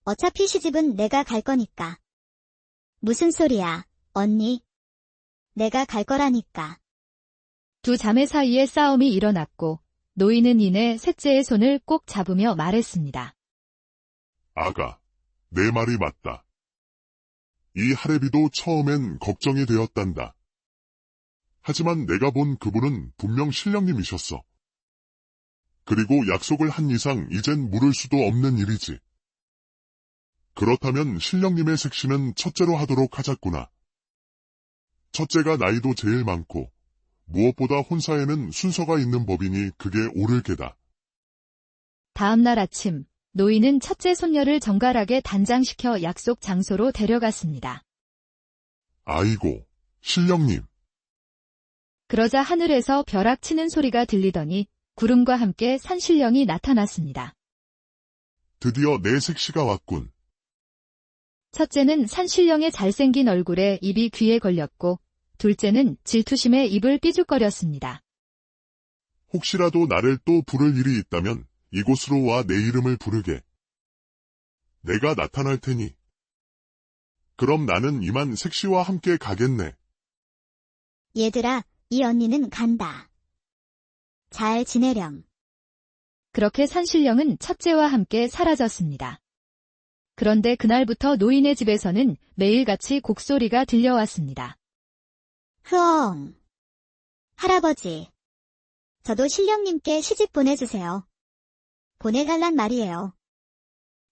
어차피 시집은 내가 갈 거니까. 무슨 소리야, 언니. 내가 갈 거라니까. 두 자매 사이에 싸움이 일어났고 노인은 이내 셋째의 손을 꼭 잡으며 말했습니다. 아가, 내 말이 맞다. 이 할애비도 처음엔 걱정이 되었단다. 하지만 내가 본 그분은 분명 신령님이셨어. 그리고 약속을 한 이상 이젠 물을 수도 없는 일이지. 그렇다면 신령님의 색시는 첫째로 하도록 하자꾸나. 첫째가 나이도 제일 많고 무엇보다 혼사에는 순서가 있는 법이니 그게 옳을 게다. 다음 날 아침, 노인은 첫째 손녀를 정갈하게 단장시켜 약속 장소로 데려갔습니다. 아이고, 신령님. 그러자 하늘에서 벼락 치는 소리가 들리더니 구름과 함께 산신령이 나타났습니다. 드디어 내 색시가 왔군. 첫째는 산신령의 잘생긴 얼굴에 입이 귀에 걸렸고 둘째는 질투심에 입을 삐죽거렸습니다. 혹시라도 나를 또 부를 일이 있다면 이곳으로 와 내 이름을 부르게. 내가 나타날 테니. 그럼 나는 이만 색시와 함께 가겠네. 얘들아, 이 언니는 간다. 잘 지내렴. 그렇게 산신령은 첫째와 함께 사라졌습니다. 그런데 그날부터 노인의 집에서는 매일같이 곡소리가 들려왔습니다. 흐엉. 할아버지. 저도 신령님께 시집 보내주세요. 보내갈란 말이에요.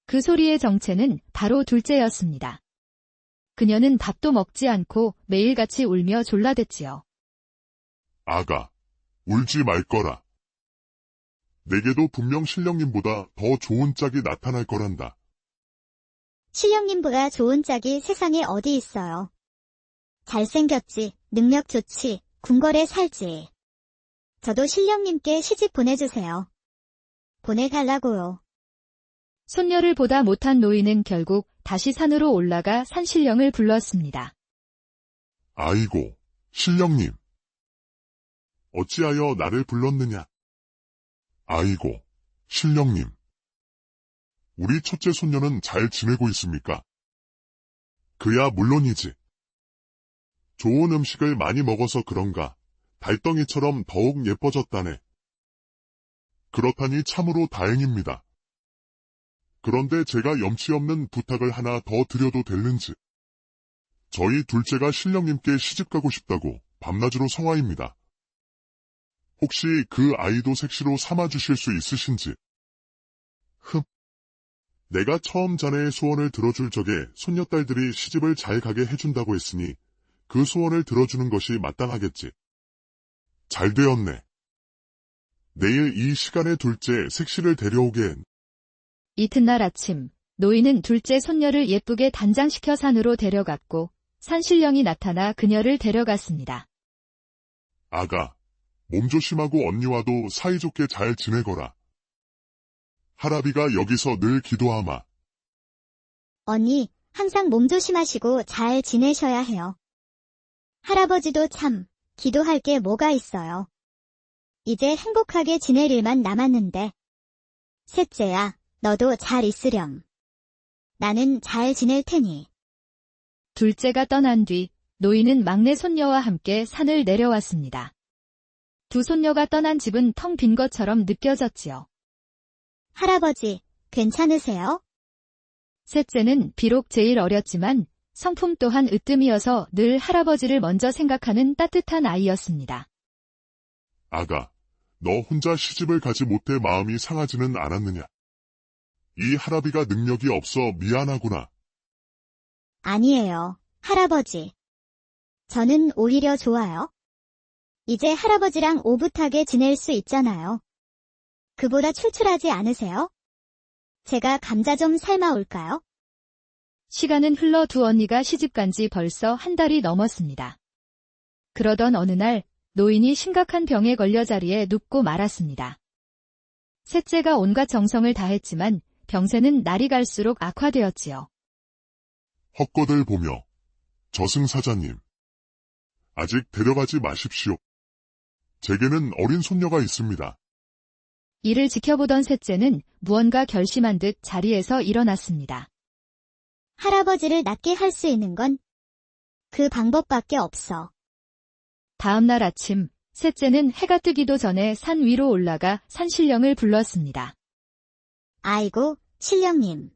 그 소리의 정체는 바로 둘째였습니다. 그녀는 밥도 먹지 않고 매일같이 울며 졸라댔지요. 아가, 울지 말 거라. 내게도 분명 신령님보다 더 좋은 짝이 나타날 거란다. 신령님보다 좋은 짝이 세상에 어디 있어요. 잘생겼지, 능력 좋지, 궁궐에 살지. 저도 신령님께 시집 보내주세요. 보내달라고요. 손녀를 보다 못한 노인은 결국 다시 산으로 올라가 산신령을 불렀습니다. 아이고, 신령님. 어찌하여 나를 불렀느냐? 아이고, 신령님. 우리 첫째 손녀는 잘 지내고 있습니까? 그야 물론이지. 좋은 음식을 많이 먹어서 그런가 달덩이처럼 더욱 예뻐졌다네. 그렇다니 참으로 다행입니다. 그런데 제가 염치 없는 부탁을 하나 더 드려도 될는지. 저희 둘째가 신령님께 시집가고 싶다고 밤낮으로 성화입니다. 혹시 그 아이도 색시로 삼아주실 수 있으신지. 내가 처음 자네의 소원을 들어줄 적에 손녀딸들이 시집을 잘 가게 해준다고 했으니 그 소원을 들어주는 것이 마땅하겠지. 잘 되었네. 내일 이 시간에 둘째 색시를 데려오게. 이튿날 아침, 노인은 둘째 손녀를 예쁘게 단장시켜 산으로 데려갔고 산신령이 나타나 그녀를 데려갔습니다. 아가, 몸 조심하고 언니와도 사이좋게 잘 지내거라. 할아비가 여기서 늘 기도하마. 언니, 항상 몸 조심하시고 잘 지내셔야 해요. 할아버지도 참, 기도할 게 뭐가 있어요. 이제 행복하게 지낼 일만 남았는데. 셋째야, 너도 잘 있으렴. 나는 잘 지낼 테니. 둘째가 떠난 뒤 노인은 막내 손녀와 함께 산을 내려왔습니다. 두 손녀가 떠난 집은 텅 빈 것처럼 느껴졌지요. 할아버지, 괜찮으세요? 셋째는 비록 제일 어렸지만 성품 또한 으뜸이어서 늘 할아버지를 먼저 생각하는 따뜻한 아이였습니다. 아가, 너 혼자 시집을 가지 못해 마음이 상하지는 않았느냐? 이 할아비가 능력이 없어 미안하구나. 아니에요, 할아버지. 저는 오히려 좋아요. 이제 할아버지랑 오붓하게 지낼 수 있잖아요. 그보다 출출하지 않으세요? 제가 감자 좀 삶아 올까요? 시간은 흘러 두 언니가 시집간 지 벌써 한 달이 넘었습니다. 그러던 어느 날 노인이 심각한 병에 걸려 자리에 눕고 말았습니다. 셋째가 온갖 정성을 다했지만 병세는 날이 갈수록 악화되었지요. 헛것을 보며 저승사자님, 아직 데려가지 마십시오. 제게는 어린 손녀가 있습니다. 이를 지켜보던 셋째는 무언가 결심한 듯 자리에서 일어났습니다. 할아버지를 낫게 할 수 있는 건 그 방법밖에 없어. 다음 날 아침, 셋째는 해가 뜨기도 전에 산 위로 올라가 산신령을 불렀습니다. 아이고, 신령님.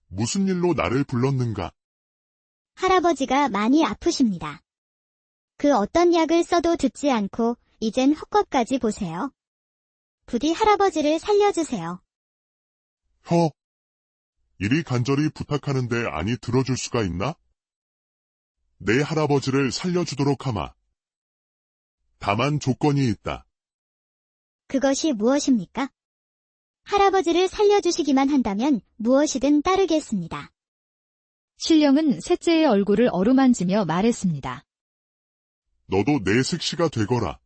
무슨 일로 나를 불렀는가? 할아버지가 많이 아프십니다. 그 어떤 약을 써도 듣지 않고 이젠 헛것까지 보세요. 부디 할아버지를 살려주세요. 이리 간절히 부탁하는데 아니 들어줄 수가 있나? 내 할아버지를 살려주도록 하마. 다만 조건이 있다. 그것이 무엇입니까? 할아버지를 살려주시기만 한다면 무엇이든 따르겠습니다. 신령은 셋째의 얼굴을 어루만지며 말했습니다. 너도 내 색시가 되거라.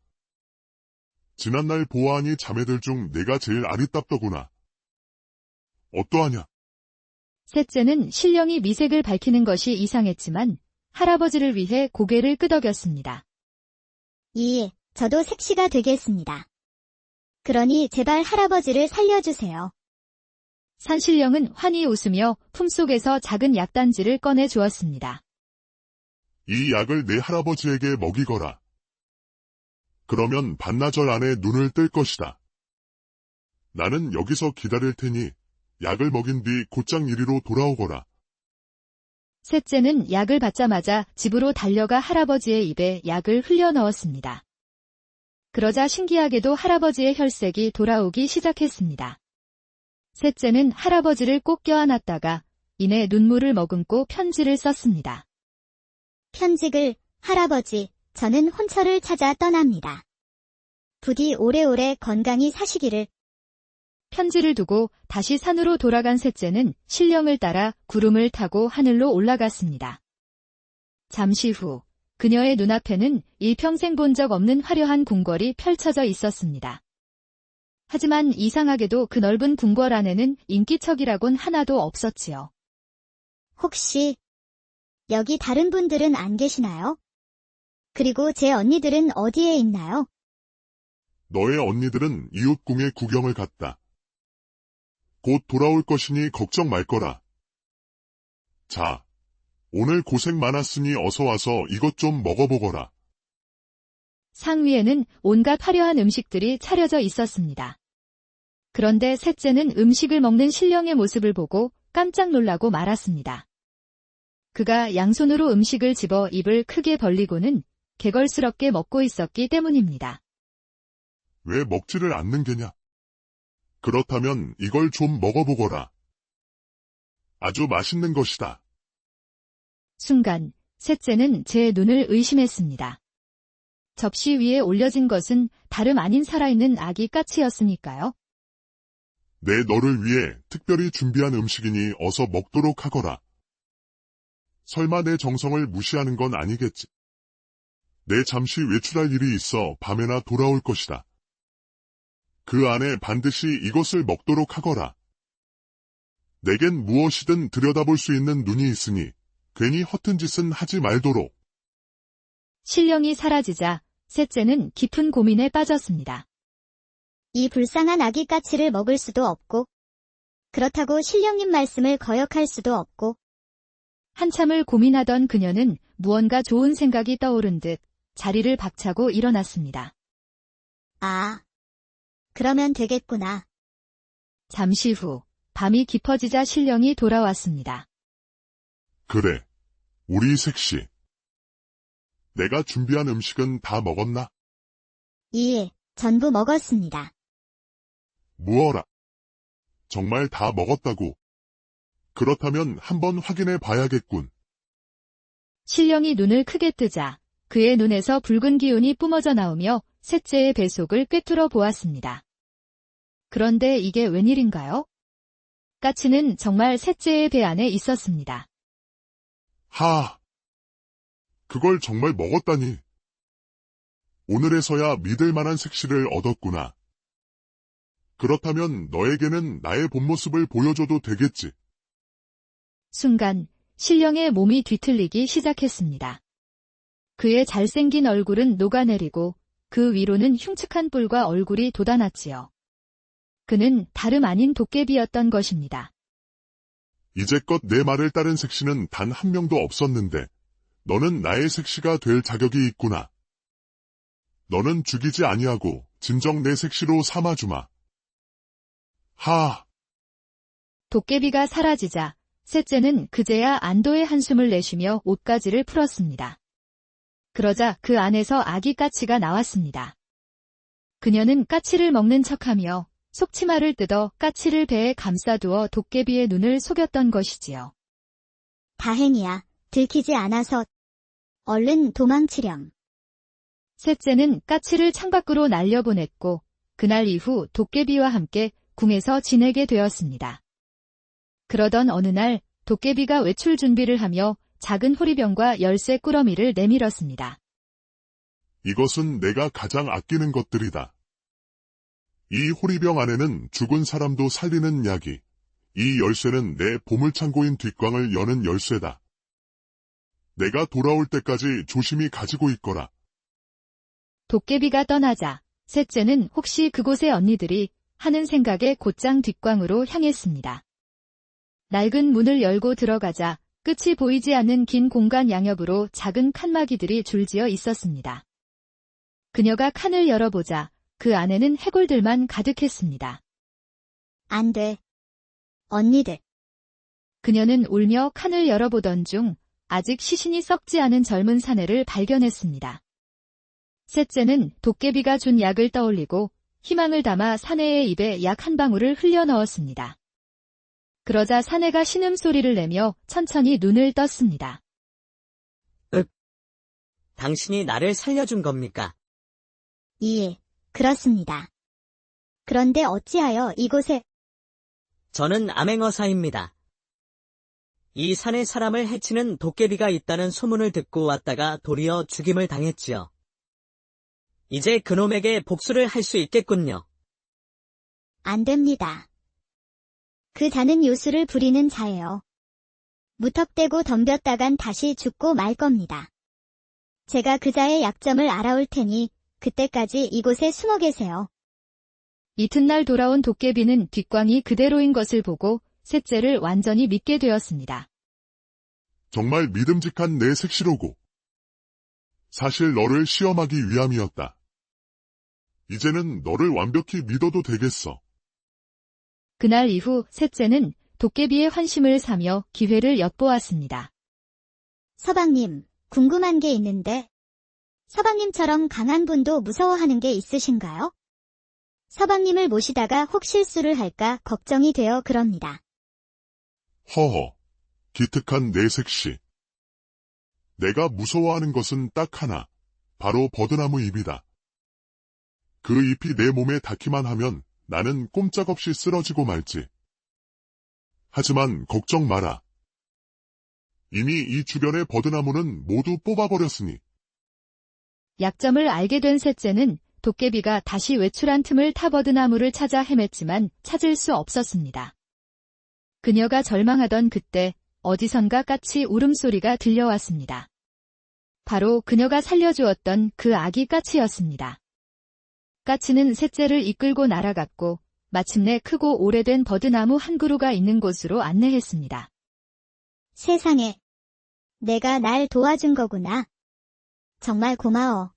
지난날 보아하니 자매들 중 내가 제일 아리답더구나. 어떠하냐? 셋째는 신령이 미색을 밝히는 것이 이상했지만 할아버지를 위해 고개를 끄덕였습니다. 저도 색시가 되겠습니다. 그러니 제발 할아버지를 살려주세요. 산신령은 환히 웃으며 품속에서 작은 약단지를 꺼내 주었습니다. 이 약을 내 할아버지에게 먹이거라. 그러면 반나절 안에 눈을 뜰 것이다. 나는 여기서 기다릴 테니 약을 먹인 뒤 곧장 이리로 돌아오거라. 셋째는 약을 받자마자 집으로 달려가 할아버지의 입에 약을 흘려 넣었습니다. 그러자 신기하게도 할아버지의 혈색이 돌아오기 시작했습니다. 셋째는 할아버지를 꼭 껴안았다가 이내 눈물을 머금고 편지를 썼습니다. 편직을, 할아버지, 저는 혼처를 찾아 떠납니다. 부디 오래오래 건강히 사시기를. 편지를 두고 다시 산으로 돌아간 셋째는 신령을 따라 구름을 타고 하늘로 올라갔습니다. 잠시 후 그녀의 눈앞에는 일평생 본 적 없는 화려한 궁궐이 펼쳐져 있었습니다. 하지만 이상하게도 그 넓은 궁궐 안에는 인기척이라곤 하나도 없었지요. 혹시 여기 다른 분들은 안 계시나요? 그리고 제 언니들은 어디에 있나요? 너의 언니들은 이웃궁에 구경을 갔다. 곧 돌아올 것이니 걱정 말거라. 자, 오늘 고생 많았으니 어서 와서 이것 좀 먹어보거라. 상 위에는 온갖 화려한 음식들이 차려져 있었습니다. 그런데 셋째는 음식을 먹는 신령의 모습을 보고 깜짝 놀라고 말았습니다. 그가 양손으로 음식을 집어 입을 크게 벌리고는 개걸스럽게 먹고 있었기 때문입니다. 왜 먹지를 않는 게냐? 그렇다면 이걸 좀 먹어보거라. 아주 맛있는 것이다. 순간 셋째는 제 눈을 의심했습니다. 접시 위에 올려진 것은 다름 아닌 살아있는 아기 까치였으니까요. 내 너를 위해 특별히 준비한 음식이니 어서 먹도록 하거라. 설마 내 정성을 무시하는 건 아니겠지. 내 잠시 외출할 일이 있어 밤에나 돌아올 것이다. 그 안에 반드시 이것을 먹도록 하거라. 내겐 무엇이든 들여다볼 수 있는 눈이 있으니 괜히 허튼 짓은 하지 말도록. 신령이 사라지자 셋째는 깊은 고민에 빠졌습니다. 이 불쌍한 아기 까치를 먹을 수도 없고, 그렇다고 신령님 말씀을 거역할 수도 없고. 한참을 고민하던 그녀는 무언가 좋은 생각이 떠오른 듯 자리를 박차고 일어났습니다. 그러면 되겠구나. 잠시 후 밤이 깊어지자 신령이 돌아왔습니다. 그래, 우리 색시. 내가 준비한 음식은 다 먹었나? 전부 먹었습니다. 무어라. 정말 다 먹었다고. 그렇다면 한번 확인해 봐야겠군. 신령이 눈을 크게 뜨자 그의 눈에서 붉은 기운이 뿜어져 나오며 셋째의 뱃속을 꿰뚫어 보았습니다. 그런데 이게 웬일인가요? 까치는 정말 셋째의 배 안에 있었습니다. 그걸 정말 먹었다니. 오늘에서야 믿을 만한 색시를 얻었구나. 그렇다면 너에게는 나의 본 모습을 보여줘도 되겠지. 순간 신령의 몸이 뒤틀리기 시작했습니다. 그의 잘생긴 얼굴은 녹아내리고 그 위로는 흉측한 뿔과 얼굴이 돋아났지요. 그는 다름 아닌 도깨비였던 것입니다. 이제껏 내 말을 따른 색시는 단 한 명도 없었는데 너는 나의 색시가 될 자격이 있구나. 너는 죽이지 아니하고 진정 내 색시로 삼아주마. 하! 도깨비가 사라지자 셋째는 그제야 안도의 한숨을 내쉬며 옷가지를 풀었습니다. 그러자 그 안에서 아기 까치가 나왔습니다. 그녀는 까치를 먹는 척하며 속치마를 뜯어 까치를 배에 감싸두어 도깨비의 눈을 속였던 것이지요. 다행이야. 들키지 않아서. 얼른 도망치렴. 셋째는 까치를 창밖으로 날려보냈고 그날 이후 도깨비와 함께 궁에서 지내게 되었습니다. 그러던 어느 날 도깨비가 외출 준비를 하며 작은 호리병과 열쇠 꾸러미를 내밀었습니다. 이것은 내가 가장 아끼는 것들이다. 이 호리병 안에는 죽은 사람도 살리는 약이, 이 열쇠는 내 보물창고인 뒷광을 여는 열쇠다. 내가 돌아올 때까지 조심히 가지고 있거라. 도깨비가 떠나자 셋째는 혹시 그곳의 언니들이 하는 생각에 곧장 뒷광으로 향했습니다. 낡은 문을 열고 들어가자 끝이 보이지 않는 긴 공간 양옆으로 작은 칸막이들이 줄지어 있었습니다. 그녀가 칸을 열어보자 그 안에는 해골들만 가득했습니다. 안 돼. 언니들. 그녀는 울며 칸을 열어보던 중 아직 시신이 썩지 않은 젊은 사내를 발견했습니다. 셋째는 도깨비가 준 약을 떠올리고 희망을 담아 사내의 입에 약 한 방울을 흘려 넣었습니다. 그러자 사내가 신음소리를 내며 천천히 눈을 떴습니다. 당신이 나를 살려준 겁니까? 예, 그렇습니다. 그런데 어찌하여 이곳에 저는 암행어사입니다. 이 산에 사람을 해치는 도깨비가 있다는 소문을 듣고 왔다가 도리어 죽임을 당했지요. 이제 그놈에게 복수를 할 수 있겠군요. 안 됩니다. 그 자는 요술을 부리는 자예요. 무턱대고 덤볐다간 다시 죽고 말 겁니다. 제가 그 자의 약점을 알아올 테니 그때까지 이곳에 숨어 계세요. 이튿날 돌아온 도깨비는 뒷광이 그대로인 것을 보고 셋째를 완전히 믿게 되었습니다. 정말 믿음직한 내 색시로고. 사실 너를 시험하기 위함이었다. 이제는 너를 완벽히 믿어도 되겠어. 그날 이후 셋째는 도깨비의 환심을 사며 기회를 엿보았습니다. 서방님, 궁금한 게 있는데 서방님처럼 강한 분도 무서워하는 게 있으신가요? 서방님을 모시다가 혹 실수를 할까 걱정이 되어 그럽니다. 허허, 기특한 내 색시. 내가 무서워하는 것은 딱 하나, 바로 버드나무 잎이다. 그 잎이 내 몸에 닿기만 하면 나는 꼼짝없이 쓰러지고 말지. 하지만 걱정 마라. 이미 이 주변의 버드나무는 모두 뽑아버렸으니. 약점을 알게 된 셋째는 도깨비가 다시 외출한 틈을 타 버드나무를 찾아 헤맸지만 찾을 수 없었습니다. 그녀가 절망하던 그때 어디선가 까치 울음소리가 들려왔습니다. 바로 그녀가 살려주었던 그 아기 까치였습니다. 까치는 셋째를 이끌고 날아갔고 마침내 크고 오래된 버드나무 한 그루가 있는 곳으로 안내했습니다. 세상에, 내가 날 도와준 거구나. 정말 고마워.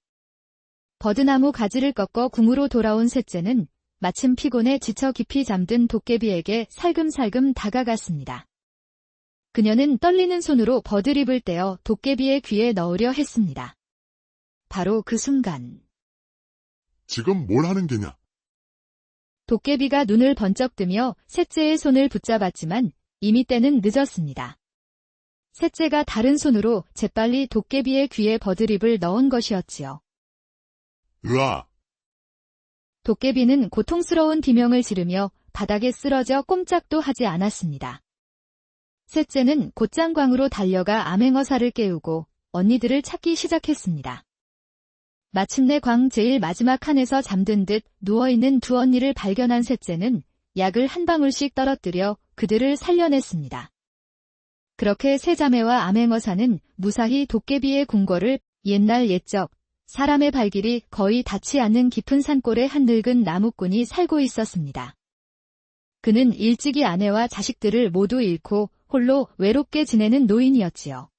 버드나무 가지를 꺾어 궁으로 돌아온 셋째는 마침 피곤해 지쳐 깊이 잠든 도깨비에게 살금살금 다가갔습니다. 그녀는 떨리는 손으로 버드립을 떼어 도깨비의 귀에 넣으려 했습니다. 바로 그 순간 지금 뭘 하는 게냐? 도깨비가 눈을 번쩍 뜨며 셋째의 손을 붙잡았지만 이미 때는 늦었습니다. 셋째가 다른 손으로 재빨리 도깨비의 귀에 버드립을 넣은 것이었지요. 으아! 도깨비는 고통스러운 비명을 지르며 바닥에 쓰러져 꼼짝도 하지 않았습니다. 셋째는 곧장 광으로 달려가 암행어사를 깨우고 언니들을 찾기 시작했습니다. 마침내 광 제일 마지막 칸에서 잠든 듯 누워있는 두 언니를 발견한 셋째는 약을 한 방울씩 떨어뜨려 그들을 살려냈습니다. 그렇게 세 자매와 암행어사는 무사히 도깨비의 궁궐을 옛날 옛적 사람의 발길이 거의 닿지 않는 깊은 산골에 한 늙은 나무꾼이 살고 있었습니다. 그는 일찍이 아내와 자식들을 모두 잃고 홀로 외롭게 지내는 노인이었지요.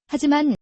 하지만